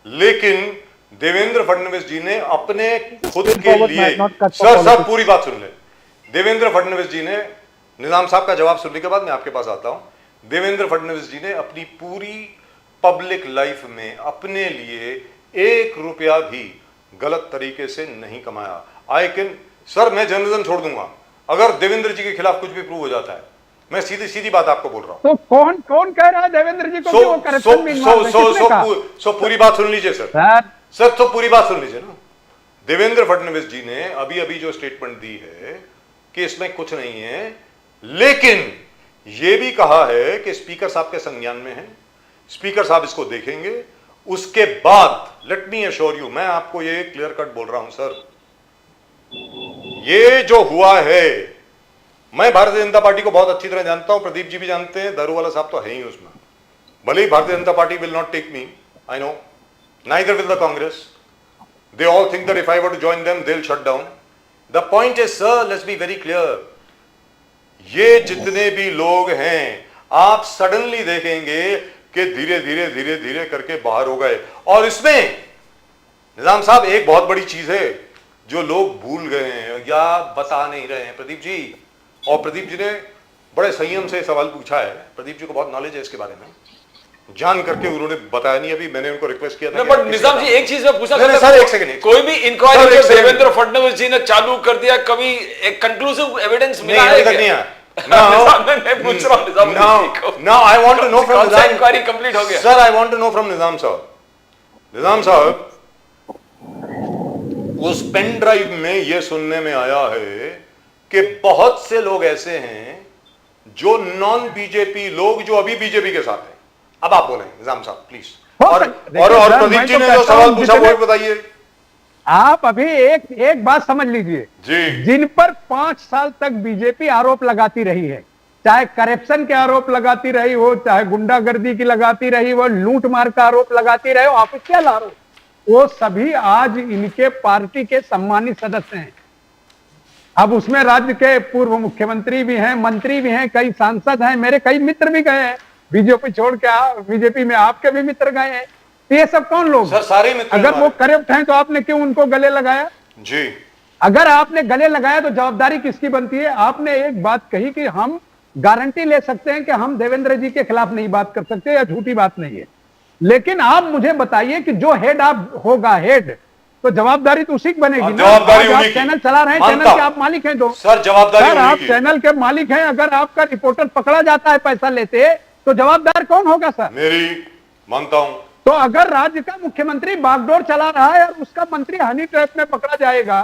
लेकिन देवेंद्र फडणवीस जी ने अपने खुद के लिए, सर पूरी बात सुन ले। देवेंद्र फडणवीस जी ने, निजाम साहब का जवाब सुनने के बाद मैं आपके पास आता हूं। देवेंद्र फडणवीस जी ने अपनी पूरी पब्लिक लाइफ में अपने लिए 1 रुपया भी गलत तरीके से नहीं कमाया। आई कैन सर, मैं जर्नलिज्म छोड़ दूंगा अगर देवेंद्र जी के खिलाफ कुछ भी प्रूव हो जाता है। मैं सीधी सीधी बात आपको बोल रहा हूं। तो कौन कह रहा है देवेंद्र जी को कि वो करप्शन में इन्वॉल्व है? किसने कहा? पूरी बात सुन लीजिए सर। सर तो पूरी बात सुन लीजिए ना। देवेंद्र फडणवीस जी ने अभी अभी जो स्टेटमेंट दी है कि इसमें कुछ नहीं है, लेकिन यह भी कहा है कि स्पीकर साहब के संज्ञान में है, स्पीकर साहब इसको देखेंगे, उसके बाद लेट मी अश्योर यू, मैं आपको ये क्लियर कट बोल रहा हूं सर, ये जो हुआ है, मैं भारतीय जनता पार्टी को बहुत अच्छी तरह जानता हूं, प्रदीप जी भी जानते हैं, दारूवाला साहब तो है ही उसमें। भले ही Bharatiya Janata party will not take me, I know, neither will the Congress. They all think that if I were to join them, they'll shut down. The point is, sir, let's be very clear. ये जितने भी लोग हैं, आप suddenly देखेंगे कि धीरे धीरे धीरे धीरे करके बाहर हो गए। और इसमें निजाम साहब एक बहुत बड़ी चीज है जो लोग भूल गए हैं या बता नहीं रहे हैं, प्रदीप जी। और प्रदीप जी ने बड़े संयम से सवाल पूछा है, प्रदीप जी को बहुत नॉलेज है इसके बारे में, जान करके उन्होंने बताया नहीं। अभी मैंने उनको रिक्वेस्ट किया था। बट निजाम जी एक चीज मैं पूछना नहीं, सर, एक सेकंड। कोई भी इंक्वायरी जो देवेंद्र फडणवीस जी ने चालू कर दिया, कभी एक कंक्लूसिव एविडेंस मिला है? अभी तक नहीं आया। मैं पूछ रहा हूं Nizam ji. Now I want to know from Nizam, inquiry complete हो गया? Sir, I want to know from Nizam साहब। निजाम साहब, उस पेन ड्राइव में यह सुनने में आया है कि बहुत से लोग ऐसे हैं जो नॉन बीजेपी लोग जो अभी बीजेपी के साथ हैं। अब आप बोलें निजाम साहब प्लीज। और प्रदीप जी ने जो सवाल पूछा वो बताइए। आप अभी एक बात समझ लीजिए जी, जिन पर 5 साल तक बीजेपी आरोप लगाती रही है, चाहे करप्शन के आरोप लगाती रही हो, चाहे गुंडागर्दी की लगाती रही हो, लूट मार का आरोप लगाती रही हो, ऑफिशियल आरोप, वो सभी आज इनके पार्टी के सम्मानित सदस्य हैं। अब उसमें राज्य के पूर्व मुख्यमंत्री भी हैं, मंत्री भी हैं, कई सांसद हैं, मेरे कई मित्र भी गए हैं बीजेपी छोड़ के, बीजेपी में आपके भी मित्र गए हैं। तो ये सब कौन लोग? सर सारे मित्र। अगर वो करप्ट हैं तो आपने क्यों उनको गले लगाया? जी, अगर आपने गले लगाया तो जवाबदारी किसकी बनती है? आपने एक बात कही कि हम गारंटी ले सकते हैं कि हम देवेंद्र जी के खिलाफ नहीं बात कर सकते, या झूठी बात नहीं है, लेकिन आप मुझे बताइए कि जो हेड आप होगा हेड, तो जवाबदारी तो उसी की बनेगी ना। आप चैनल चला रहे हैं, चैनल के आप मालिक हैं। दो सर जवाबदारी सर, आप चैनल के मालिक हैं, अगर आपका रिपोर्टर पकड़ा जाता है पैसा लेते, तो जवाबदार कौन होगा सर? मेरी मानता हूं। तो अगर राज्य का मुख्यमंत्री बागडोर चला रहा है और उसका मंत्री हनी ट्रैप में पकड़ा जाएगा,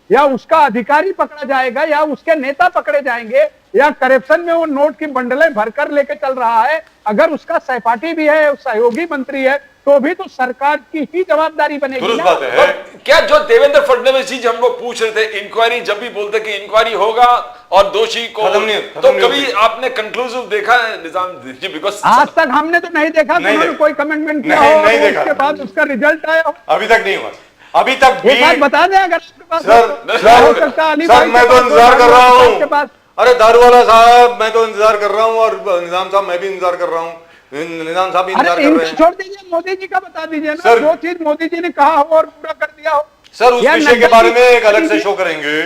या उसका अधिकारी पकड़ा जाएगा, या उसके नेता पकड़े जाएंगे, या करप्शन में वो नोट की बंडलें भरकर लेके चल रहा है, अगर उसका सहपाठी भी है, सहयोगी मंत्री है, तो भी तो सरकार की ही जवाबदारी बनेगी ना। बात है। क्या जो देवेंद्र फडणवीस जी हम लोग पूछ रहे थे, इंक्वायरी जब भी बोलते कि इंक्वायरी होगा और दोषी को, तो कभी आपने कंक्लूसिव देखा है निजाम जी? बिकॉज आज तक हमने तो नहीं देखा कि उन्होंने कोई कमेंटमेंट किया हो, उसके बाद उसका रिजल्ट आया हो। अभी तक नहीं हुआ। अभी तक एक बात बता दें अगर आपके पास सर, हो सकता है अली सर भाई मैं के तो पास, इंतजार कर रहा आपके पास। हूँ। अरे दारूवाला साहब, मैं तो इंतजार कर रहा हूँ, और निजाम साहब मैं भी इंतजार कर रहा हूँ, निजाम साहब भी इंतजार कर रहे हैं। छोड़ दीजिए, मोदी जी का बता दीजिए ना, सर, जो चीज मोदी जी ने कहा हो और पूरा कर दिया हो। सर उस विषय के बारे में एक अलग से शो करेंगे,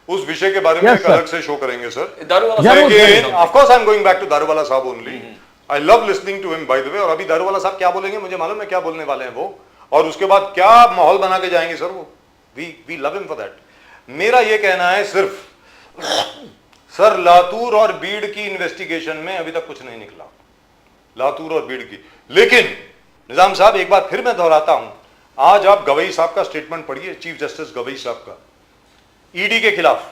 उस विषय के बारे में एक अलग से शो करेंगे सर। लेकिन of course I am going back to Daruwala साहब only. I love listening to him by the way. और अभी दारूवाला साहब क्या बोलेंगे मुझे मालूम है, क्या बोलने वाले हैं वो, और उसके बाद क्या माहौल बना के जाएंगे सर वो। We love him for that. मेरा ये कहना है सिर्फ, सर लातूर और बीड़ की इन्वेस्टिगेशन में अभी तक कुछ नहीं निकला, लातूर और बीड़ की। लेकिन निजाम साहब एक बात फिर मैं दोहराता हूं, आज आप गवई साहब का स्टेटमेंट पढ़िए, चीफ जस्टिस गवई साहब का, ईडी के खिलाफ,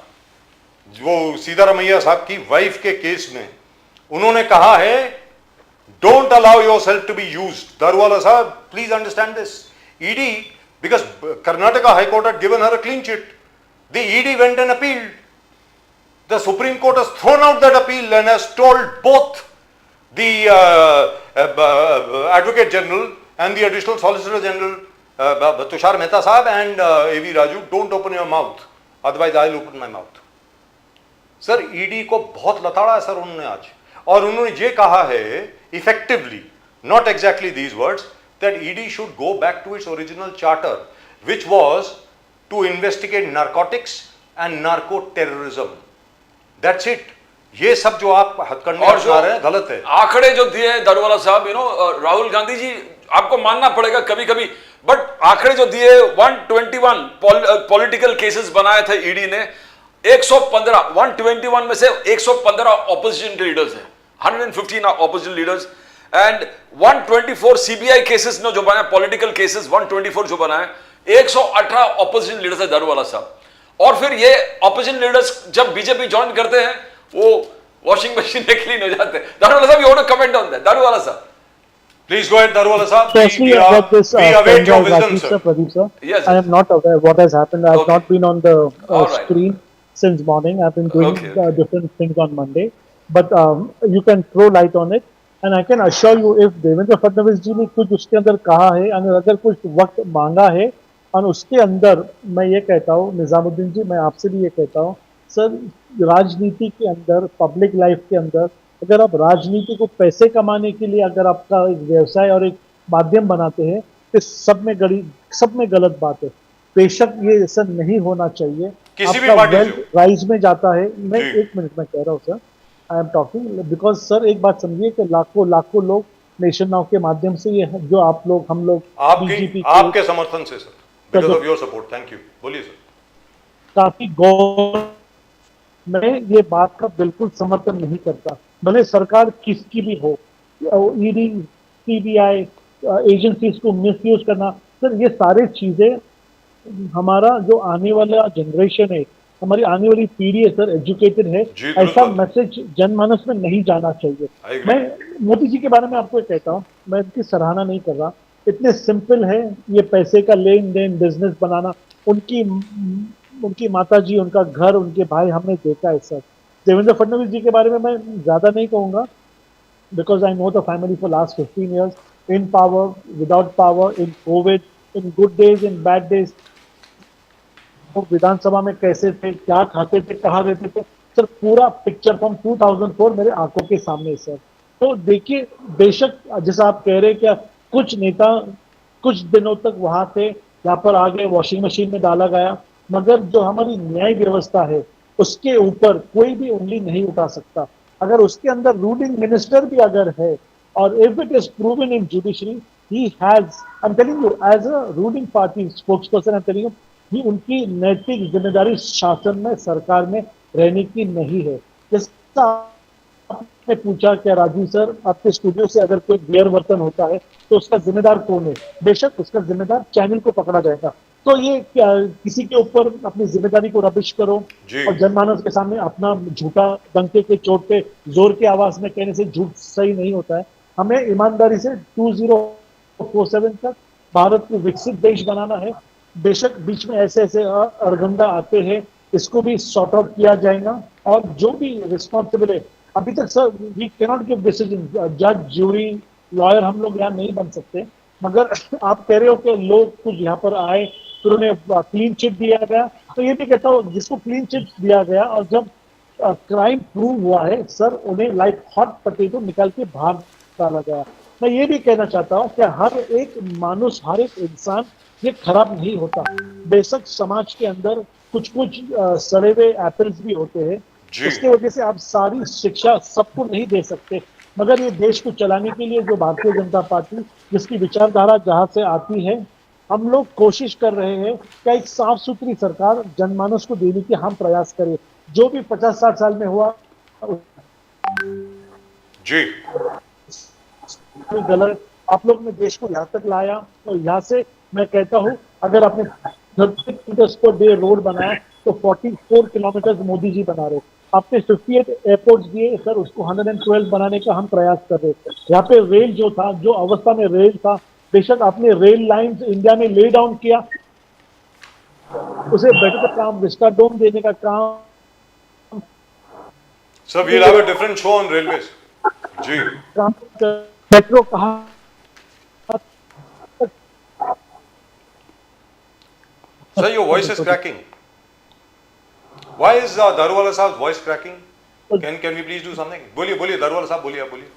वो सीतारमैया साहब की वाइफ के केस में उन्होंने कहा है Don't allow yourself to be used. Darwala sahab, please understand this. ED, because Karnataka High Court had given her a clean chit, the ED went and appealed. The Supreme Court has thrown out that appeal and has told both the Advocate General and the Additional Solicitor General, Tushar Mehta sahab and A.V. Raju, don't open your mouth, otherwise I'll open my mouth. Sir ED को बहुत लताड़ा है sir उन्होंने आज, और उन्होंने ये कहा है effectively, not exactly these words, that ED should go back to its original charter which was to investigate narcotics and narco terrorism. That's it. ये सब जो आप हथकंडे अपना रहे हैं गलत है. आंकड़े जो दिए हैं दारूवाला साहब, राहुल गांधी जी, आपको मानना पड़ेगा कभी कभी, बट आंकड़े जो दिए 121 पॉलिटिकल केसेस बनाए थे ईडी ने, 121 में से 115 ऑपोजिशन लीडर्स हैं, 115 opposition leaders, and 124 CBI cases ने जो बनाए, पॉलिटिकल केसेस 124 जो बनाए, 118 ऑपोजिशन लीडर्स है दारूवाला साहब. और फिर ये ऑपोजिशन लीडर्स जब बीजेपी ज्वाइन करते हैं वो वॉशिंग मशीन में क्लीन हो जाते हैं. दारूवाला साहब, you want to comment on that? Daruwala साहब, please go ahead, Darwala sahab. Firstly, about this we await your wisdom, Rajiv sir. Pradeep sir. Yes, I am not aware what has happened. I have Okay. not been on the All right. screen since morning. I've been doing Okay. different things on Monday, but you can throw light on it, and I can assure you, if Devendra Fadnavis जी ने कुछ उसके अंदर कहा है, और अगर कुछ वक्त मांगा है, और उसके अंदर मैं ये कहता हूँ, निजामुद्दीन जी, मैं आपसे भी ये कहता हूँ सर, राजनीति के अंदर, पब्लिक लाइफ के अंदर, अगर आप राजनीति को पैसे कमाने के लिए अगर आपका एक व्यवसाय और एक माध्यम बनाते हैं, तो सब में गलत बात है. बेशक ये ऐसा नहीं होना चाहिए. किसी भी आपका पार्टी वेल्थ से राइज में जाता है. मैं जी. 1 मिनट में कह रहा हूँ sir, I am talking because sir एक बात समझिए कि लाखों लोग नेशन नाउ के माध्यम से, ये जो आप लोग, हम लोग बीजेपी आपके समर्थन से sir, because of your support. Thank you. बोलिए सर. काफी गौर, मैं ये बात का बिल्कुल समर्थन नहीं करता, भले सरकार किसकी भी हो, ईडी, सीबीआई एजेंसीज को मिसयूज करना. सर ये सारे चीजें, हमारा जो आने वाला जनरेशन है, हमारी आने वाली पीढ़ी है सर, एजुकेटेड है, जी, ऐसा बिल्कुल. मैसेज जनमानस में नहीं जाना चाहिए. I agree. मैं मोदी जी के बारे में आपको कहता हूँ, मैं इनकी सराहना नहीं कर रहा, इतने सिंपल है ये पैसे का लेन देन, बिजनेस बनाना. उनकी माता जी, उनका घर, उनके भाई हमने देखा है सर. देवेंद्र फडणवीस जी के बारे में मैं ज्यादा नहीं कहूंगा, because I know the family for last 15 years, in power, without power, in Covid, in good days, in bad days, वो विधानसभा में कैसे थे, क्या खाते थे, कहाँ रहते थे, सर पूरा पिक्चर फ्रॉम 2004 मेरे आंखों के सामने सर. तो देखिए, बेशक जैसा आप कह रहे हैं कि कुछ नेता कुछ दिनों तक वहां थे, यहाँ पर आ गए, वॉशिंग मशीन में डाला गया, मगर जो हमारी न्याय व्यवस्था है उसके ऊपर कोई भी उंगली नहीं उठा सकता. अगर उसके अंदर रूलिंग मिनिस्टर भी अगर है, और if it is proven in judiciary, he has, I am telling you, as a ruling party spokesperson, I am telling you, he उनकी नैतिक जिम्मेदारी शासन में, सरकार में रहने की नहीं है. जैसा आपने पूछा क्या राजीव सर, आपके स्टूडियो से अगर कोई गैरवर्तन होता है तो उसका जिम्मेदार कौन है? बेशक उसका जिम्मेदार चैनल को पकड़ा जाएगा. तो ये किसी के ऊपर अपनी जिम्मेदारी को रबिश करो जी. और जनमानस के सामने अपना झूठा डंके के चोट पे जोर की आवाज में कहने से झूठ सही नहीं होता है. हमें ईमानदारी से 2047 तक भारत को विकसित देश बनाना है. बेशक बीच में ऐसे अरगंदा आते हैं, इसको भी सॉर्ट आउट किया जाएगा, और जो भी रिस्पॉन्सिबल है, अभी तक sir we cannot give decision, जज, ज्यूरी, लॉयर हम लोग यहाँ नहीं बन सकते. मगर आप कह रहे हो कि लोग कुछ यहाँ पर आए, फिर उन्हें क्लीन चिट दिया गया, तो ये भी कहता हूँ जिसको क्लीन चिट दिया गया और जब क्राइम प्रूव हुआ है सर, उन्हें लाइक हॉट पोटैटो निकाल के बाहर डाला गया. मैं ये भी कहना चाहता हूँ कि हर एक मानुष, हर एक इंसान ये खराब नहीं होता. बेशक समाज के अंदर कुछ सड़े हुए एप्पल्स भी होते हैं, उसकी वजह से आप सारी शिक्षा सबको नहीं दे सकते. मगर ये देश को चलाने के लिए जो भारतीय जनता पार्टी, जिसकी विचारधारा जहां से आती है, हम लोग कोशिश कर रहे हैं कि एक साफ सुथरी सरकार जनमानस को देने की हम प्रयास करें. जो भी 50-60 साल में हुआ जी, गलत, आप लोग ने देश को यहाँ तक लाया, और यहाँ से मैं कहता हूँ अगर आपने 30 किलोमीटर पर डे रोड बनाया तो 44 किलोमीटर मोदी जी बना रहे. आपने 58 एयरपोर्ट्स दिए सर, उसको 112 बनाने का हम प्रयास कर रहे थे। यहाँ पे रेल जो था, जो अवस्था में रेल था, बेशक आपने रेल लाइंस इंडिया में ले डाउन किया, उसे बेटर का काम, विस्टाडोम देने का काम, Sir, we'll have a different show on railways. जी. मेट्रो कहा Sir, your voice is cracking. Why is Darwala Saab's voice cracking? Can we please do something? बोलिए Darwala Saab, बोलिए आप बोलिए.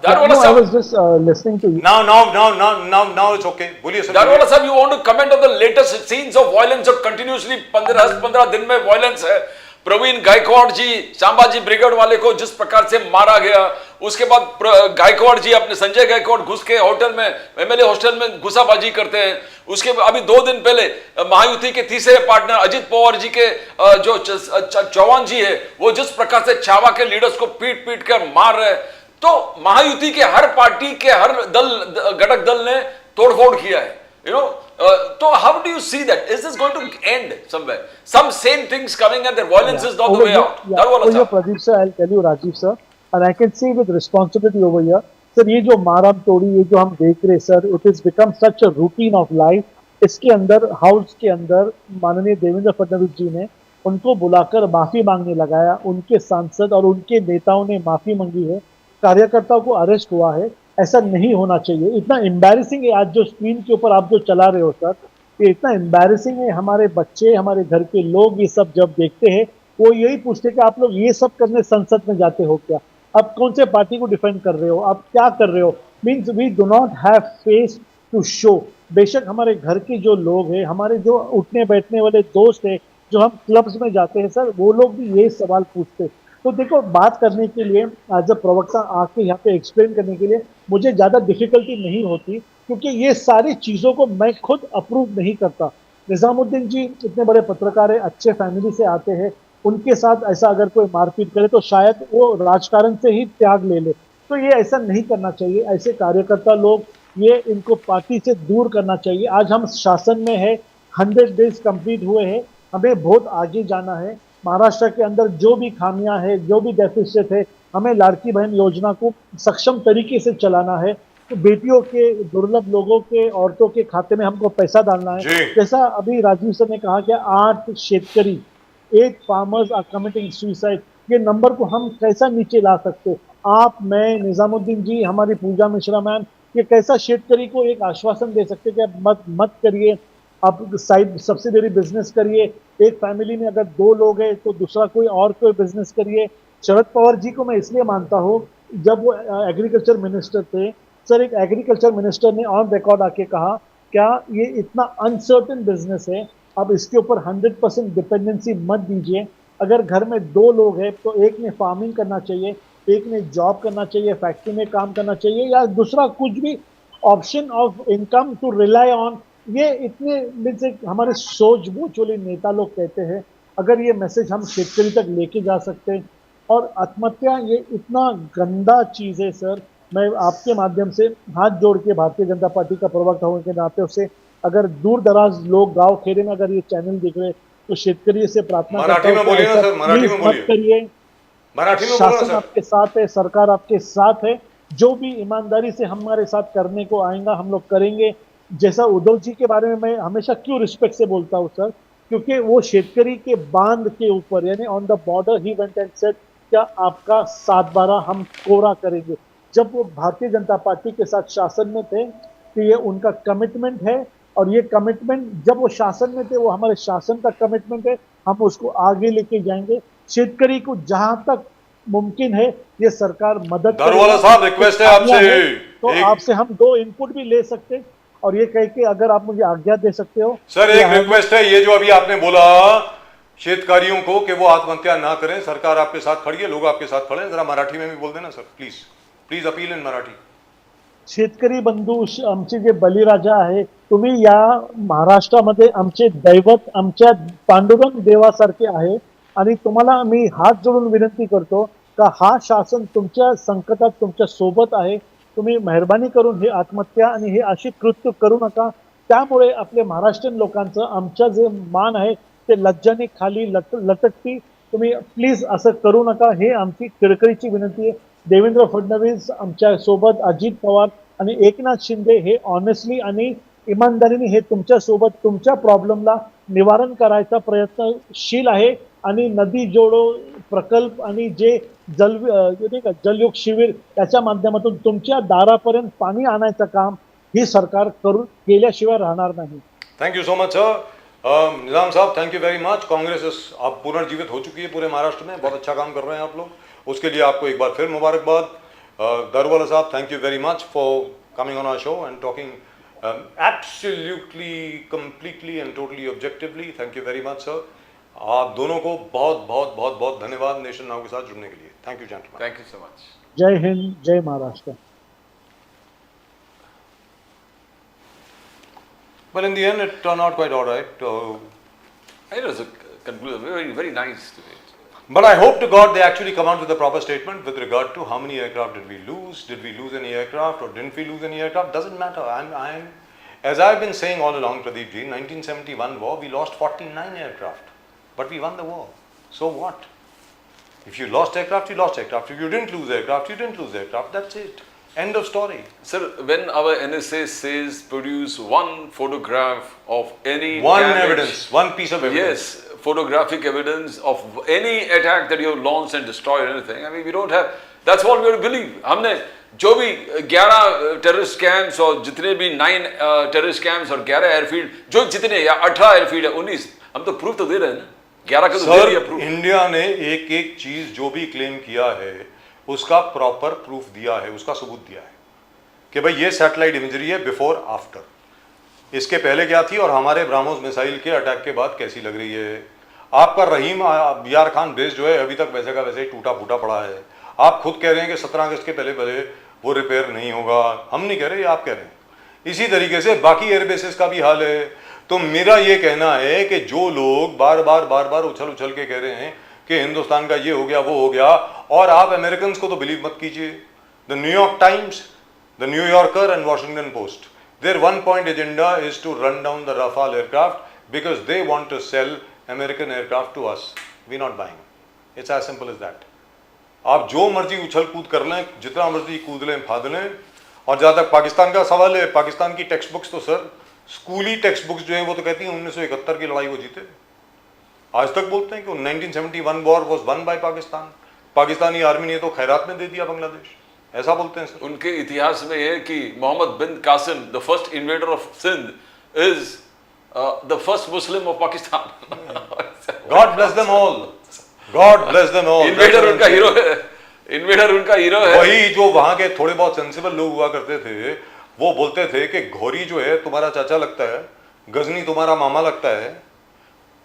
Darwala No, I Sahab, was just listening to you. Now it's okay. बोलिए sir. Darwala Sahab, you want to comment on the latest scenes of violence और continuously 15 दिन में violence है. प्रवीण गायकवाड़ जी, सांबाजी brigade वाले को जिस प्रकार से मारा गया, उसके बाद गायकवाड़ जी अपने संजय गायकवाड़ घुस के होटल में, एमएलए हॉस्टल में घुसाबाजी करते हैं. उसके अभी 2 दिन पहले महायुति के तीसरे पार्टनर अजित पवार जी के जो चौहान जी है, वो जिस प्रकार से छावा के लीडर्स को पीट पीट कर मार रहे हैं. तो महायुति के हर पार्टी के हर घटक दल ने तोड़फोड़ किया है. So how do you see that? Is this going to end somewhere? Some same things coming and the violence is not the way out. Darwala Over here, Sahab. Pradeep sir, I'll tell you, Rajiv sir, and I can say with responsibility over here, sir, ये जो माराम तोड़ी, ये जो हम देख रहे sir, it has become such a routine of life. इसके अंदर हाउस के अंदर माननीय देवेंद्र फडणवीस जी ने उनको बुलाकर माफी मांगने लगाया, उनके सांसद और उनके नेताओं ने माफी मांगी है, कार्यकर्ताओं को अरेस्ट हुआ है. ऐसा नहीं होना चाहिए. इतना एम्बैरेसिंग है आज जो स्क्रीन के ऊपर आप जो चला रहे हो सर, ये इतना एम्बैरेसिंग है. हमारे बच्चे, हमारे घर के लोग ये सब जब देखते हैं, वो यही पूछते हैं कि आप लोग ये सब करने संसद में जाते हो क्या? आप कौन से पार्टी को डिफेंड कर रहे हो? आप क्या कर रहे हो? Means we do not have face to show. बेशक हमारे घर के जो लोग हैं, हमारे जो उठने बैठने वाले दोस्त हैं, जो हम क्लब्स में जाते हैं सर, वो लोग भी ये सवाल पूछते हैं. तो देखो, बात करने के लिए एज अ प्रवक्ता आके यहाँ पे एक्सप्लेन करने के लिए मुझे ज़्यादा डिफिकल्टी नहीं होती, क्योंकि ये सारी चीज़ों को मैं खुद अप्रूव नहीं करता. निजामुद्दीन जी इतने बड़े पत्रकार है, अच्छे फैमिली से आते हैं, उनके साथ ऐसा अगर कोई मारपीट करे तो शायद वो राजकारण से ही त्याग ले ले. तो ये ऐसा नहीं करना चाहिए. ऐसे कार्यकर्ता लोग, ये इनको पार्टी से दूर करना चाहिए. आज हम शासन में है, 100 डेज कंप्लीट हुए हैं, हमें बहुत आगे जाना है. महाराष्ट्र के अंदर जो भी खामियां है, जो भी डेफिसिट है, हमें लाड़की बहन योजना को सक्षम तरीके से चलाना है. तो बेटियों के, दुर्लभ लोगों के, औरतों के खाते में हमको पैसा डालना है. जैसा अभी राजीव सर ने कहा कि 8 शेतकरी, 8 फार्मर्स आर कमिटिंग सुसाइड, ये नंबर को हम कैसा नीचे ला सकते? आप, मैं, निजामुद्दीन जी, हमारी पूजा मिश्रा मैम, ये कैसा शेतकरी को एक आश्वासन दे सकते कि आप मत करिए, आप साइड सब्सिडरी बिजनेस करिए. एक फैमिली में अगर 2 लोग हैं तो दूसरा कोई बिजनेस करिए. शरद पवार जी को मैं इसलिए मानता हूँ, जब वो एग्रीकल्चर मिनिस्टर थे सर, एक एग्रीकल्चर मिनिस्टर ने ऑन रिकॉर्ड आके कहा, क्या ये इतना अनसर्टेन बिजनेस है, अब इसके ऊपर 100% डिपेंडेंसी मत दीजिए. अगर घर में 2 लोग हैं तो एक ने फार्मिंग करना चाहिए, एक ने जॉब करना चाहिए, फैक्ट्री में काम करना चाहिए, या दूसरा कुछ भी option of income to rely on. ये इतने दिन से हमारे सोच बूझ वाले नेता लोग कहते हैं. अगर ये मैसेज हम शेतकरी तक लेके जा सकते हैं. और आत्महत्या ये इतना गंदा चीज़ है सर, मैं आपके माध्यम से हाथ जोड़ के भारतीय जनता पार्टी का प्रवक्ता होने के नाते उससे, अगर दूर दराज लोग गांव खेड़े में अगर ये चैनल देख रहे, तो शेतकरी से प्रार्थना करता हूं, मत करिए. शासन आपके साथ है, सरकार आपके साथ है. जो भी ईमानदारी से हमारे साथ करने को आएगा हम लोग करेंगे. जैसा उद्धव जी के बारे में मैं हमेशा क्यों रिस्पेक्ट से बोलता हूँ सर, क्योंकि वो शेतकरी के बांध के ऊपर, यानी on the border he went and said, क्या आपका 7/12 हम कोरा करेंगे. जब वो भारतीय जनता पार्टी के साथ शासन में थे तो ये उनका कमिटमेंट है, और ये कमिटमेंट जब वो शासन में थे, वो हमारे शासन का कमिटमेंट है, हम उसको आगे लेके जाएंगे. शेतकरी को जहां तक मुमकिन है ये सरकार मदद दारुवाला साहब, रिक्वेस्ट है आपसे, तो आपसे हम 2 इनपुट भी ले सकते हैं, और ये कह के अगर आप मुझे आज्ञा दे सकते हो सर. एक रिक्वेस्ट है, ये जो अभी आपने बोला शेतकारियों को कि वो आत्महत्या ना करें, सरकार आपके साथ खड़ी है, लोग आपके साथ खड़े हैं, जरा मराठी में भी बोल देना सर, प्लीज प्लीज, अपील इन मराठी. शेतकरी बंधू, आमचे जे बलिराजा आहे, तुम्ही या महाराष्ट्रामध्ये आमचे दैवत, आमच्या पांडुरंग देवासारखे आहे, आणि तुम्हाला मी हात जोडून विनंती करतो का हा शासन तुमच्या संकटात तुमच्या सोबत आहे. तुम्ही मेहरबानी करून हे आत्महत्या आणि हे अशी कृत्य करू नका. त्यामुळे आपल्या महाराष्ट्रीयन लोकांचं, आमच्या जे मान आहे ते लज्जाने खाली लटकती. तुम्ही प्लीज असं करू नका, हे आमची कळकळीची विनंती आहे. देवेंद्र फडणवीस आमच्या सोबत, अजित पवार आणि एकनाथ शिंदे हे ऑनेस्टली आणि इमानदारीने हे तुमच्या सोबत तुमच्या प्रॉब्लेमला निवारण करायचा प्रयत्नशील आहे. आणि नदी जोडो प्रकल्प आणि जे नाही का जलयुग शिबिर त्याच्या माध्यमातून तुमच्या दारापर्यंत पाणी आणायचं काम ही सरकार करून केल्याशिवाय राहणार नाही. Thank you so much sir. Nizam साहब, thank you very much. Congress अब पुनर्जीवित हो चुकी है पूरे महाराष्ट्र में, बहुत अच्छा काम कर रहे हैं आप लोग, उसके लिए आपको एक बार फिर मुबारकबाद. दारूवाला साहब, thank you very much for coming on our show and talking absolutely, completely and totally objectively. Thank you very much sir. आप दोनों को बहुत बहुत बहुत बहुत धन्यवाद नेशन नाउ के साथ जुड़ने के लिए. Thank you gentleman. Thank you so much. जय हिंद, जय Maharashtra. Well, in the end, it turned out quite all right. It was a conclusion, very, very nice to it. But I hope to God they actually come out with a proper statement with regard to how many aircraft did we lose? Did we lose any aircraft or didn't we lose any aircraft? Doesn't matter. As I've been saying all along, Pradeep ji, 1971 war, we lost 49 aircraft. But we won the war. So what? If you lost aircraft, you lost aircraft. If you didn't lose aircraft, you didn't lose aircraft. That's it. End of story. Sir, when our NSA says produce one photograph of any One damage, evidence, one piece of evidence. yes, photographic evidence of any attack that you have launched and destroyed anything. I mean, we don't have. That's what we have to believe. हमने जो भी 11 terrorist camps और जितने भी 9 terrorist camps और 11 airfield, जो जितने या 18 एयरफील्ड है 19, हम तो प्रूफ तो दे रहे हैं ना. 11 का तो दे दिया प्रूफ. इंडिया ने एक एक चीज जो भी क्लेम किया है उसका प्रॉपर प्रूफ दिया है, उसका सबूत दिया है कि भाई ये सैटेलाइट इमेजरी है बिफोर आफ्टर, इसके पहले क्या थी और हमारे ब्राह्मोस मिसाइल के अटैक के बाद कैसी लग रही है. आपका रहीम यार खान बेस जो है अभी तक वैसे का वैसे ही टूटा फूटा पड़ा है. आप खुद कह रहे हैं कि 17 अगस्त के पहले पहले वो रिपेयर नहीं होगा. हम नहीं कह रहे, ये आप कह रहे हैं. इसी तरीके से बाकी एयरबेसेस का भी हाल है. तो मेरा ये कहना है कि जो लोग बार बार उछल उछल के कह रहे हैं कि हिंदुस्तान का ये हो गया वो हो गया, और आप अमेरिकन को तो बिलीव मत कीजिए. The New York times, the New Yorker and Washington post, their one point agenda is to run down the Rafale aircraft because they want to sell American aircraft to us. We're not buying. It's as simple as that. आप जो मर्जी उछल कूद कर लें, जितना मर्जी कूद लें फाद लें. और जहाँ तक पाकिस्तान का सवाल है, पाकिस्तान की टेक्स्ट बुक्स तो सर स्कूली टेक्स्ट बुक्स जो है वो तो कहती हैं 1971 की लड़ाई वो जीते. आज तक बोलते हैं कि 1971 war was one by Pakistan. Pakistani army ने तो खैरात में दे दिया बांग्लादेश, ऐसा बोलते हैं सर. उनके इतिहास में है कि Mohammad bin Qasim, the first invader of Sindh, is the first Muslim of Pakistan. God bless them all. God bless them all. Invader उनका हीरो है. इन्वेडर उनका हीरो है. वही जो वहां के थोड़े बहुत सेंसिबल लोग हुआ करते थे वो बोलते थे कि घोरी जो है तुम्हारा चाचा लगता है, गजनी तुम्हारा मामा लगता है.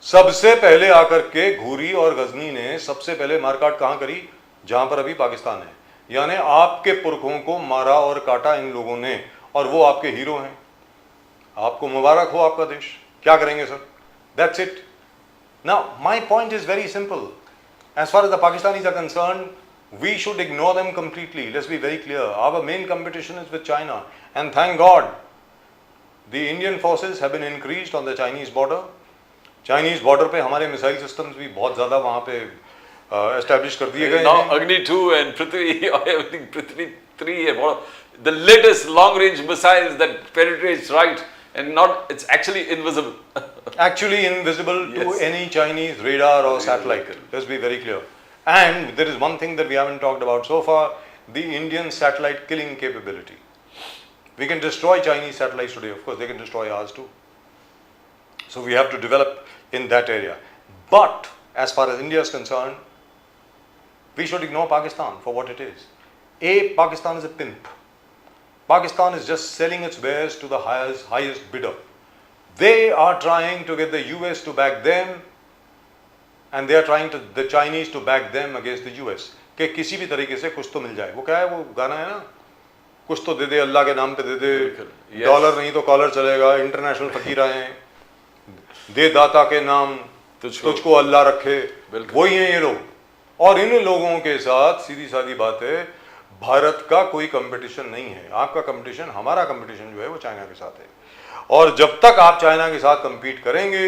सबसे पहले आकर के घोरी और गजनी ने सबसे पहले मारकाट कहां करी? जहां पर अभी पाकिस्तान है. यानी आपके पुरखों को मारा और काटा इन लोगों ने, और वो आपके हीरो हैं. आपको मुबारक हो आपका देश. क्या करेंगे sir? That's it. Now my point is very simple. As far as the Pakistanis are concerned, we should ignore them completely. Let's be very clear. Our main competition is with China, and thank God the Indian forces have been increased on the Chinese border. Chinese border पे हमारे missile systems भी बहुत ज़्यादा वहाँ पे establish कर दिए गए Now हैं. Agni 2 and Prithvi, I think Prithvi 3 है, the latest long range missiles that penetrates right and not, it's actually invisible. Actually invisible to Yes. any Chinese radar or satellite. Let's be very clear. And there is one thing that we haven't talked about so far, the Indian satellite killing capability. We can destroy Chinese satellites today, of course they can destroy ours too. So we have to develop in that area. But as far as India is concerned, we should ignore Pakistan for what it is. Pakistan is a pimp. Pakistan is just selling its wares to the highest bidder. They are trying to get the US to back them, and they are trying to the Chinese to back them against the US. कि किसी भी तरीके से कुछ तो मिल जाए. वो क्या है, वो गाना है ना, कुछ तो दे दे अल्लाह के नाम पे दे दे, डॉलर नहीं तो कॉलर चलेगा, इंटरनेशनल फकीर आए, दे दाता के नाम तुझको अल्लाह रखे. वही हैं ये लोग. और इन लोगों के साथ सीधी सादी बात है, भारत का कोई कंपटीशन नहीं है. आपका कंपटीशन, हमारा कंपटीशन जो है वो चाइना के साथ है. और जब तक आप चाइना के साथ कंपीट करेंगे,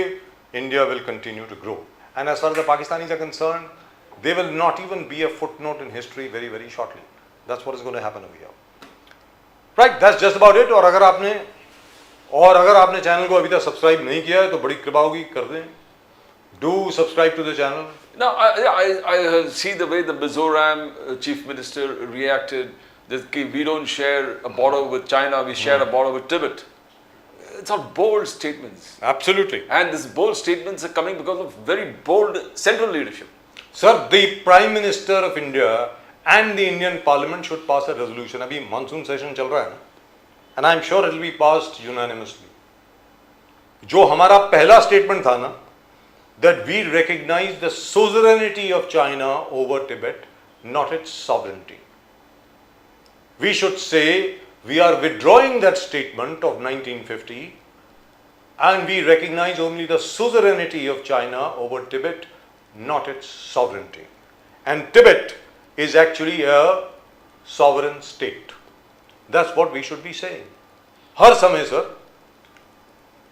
India will continue to grow. And as far as the Pakistanis are concerned, they will not even be a footnote in history very, very shortly. That's what is going to happen over here. Right, that's just about it. और अगर आपने channel को अभी तक subscribe नहीं किया है तो बड़ी कृपा होगी कर दें. Do subscribe to the channel. Now, I see the way the Mizoram chief minister reacted, that we don't share a border with China, we share a border with Tibet. It's all bold statements. Absolutely. And these bold statements are coming because of very bold central leadership. Sir, the Prime Minister of India and the Indian Parliament should pass a resolution. अभी monsoon session चल रहा है ना, and I'm sure it will be passed unanimously. जो हमारा पहला statement था ना, that we recognize the suzerainty of China over Tibet, not its sovereignty. We should say we are withdrawing that statement of 1950 and we recognize only the suzerainty of China over Tibet, not its sovereignty. And Tibet is actually a sovereign state. That's what we should be saying. हर समय sir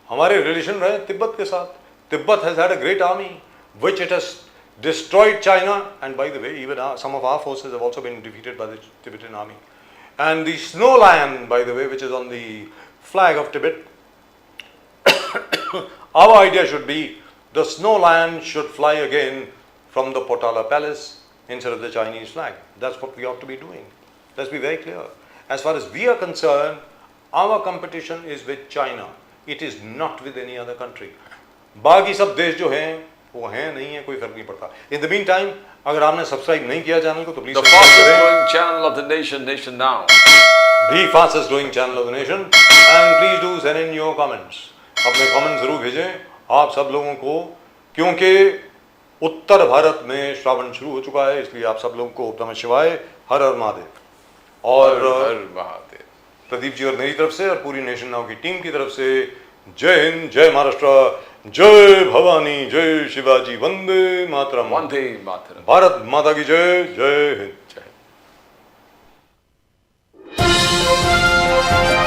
हमारे relation रहे तिब्बत के साथ. Tibet has had a great army, which it has destroyed China, and by the way, even some of our forces have also been defeated by the Tibetan army. And the snow lion, by the way, which is on the flag of Tibet, our idea should be the snow lion should fly again from the Potala palace instead of the Chinese flag. That's what we ought to be doing. Let's be very clear. As far as we are concerned, our competition is with China. It is not with any other country. बाकी सब देश जो हैं वो हैं नहीं है, कोई फर्क नहीं पड़ता. इन द मीन टाइम अगर आपने सब्सक्राइब नहीं किया चैनल को तो please The fastest growing channel of the nation, Nation Now. The fastest growing channel of the nation, and please do send in your comments. अपने कमेंट जरूर भेजें आप सब लोगों को, क्योंकि उत्तर भारत में श्रावण शुरू हो चुका है, इसलिए आप सब लोगों को नमः शिवाय, हर हर महादेव. और हर महादेव. प्रदीप जी और मेरी तरफ से और पूरी नेशन नाउ की टीम की तरफ से जय हिंद, जय महाराष्ट्र, जय भवानी, जय शिवाजी, वंदे मातरम. वंदे मातरम. भारत माता की जय. जय हिंद. जय हिंद.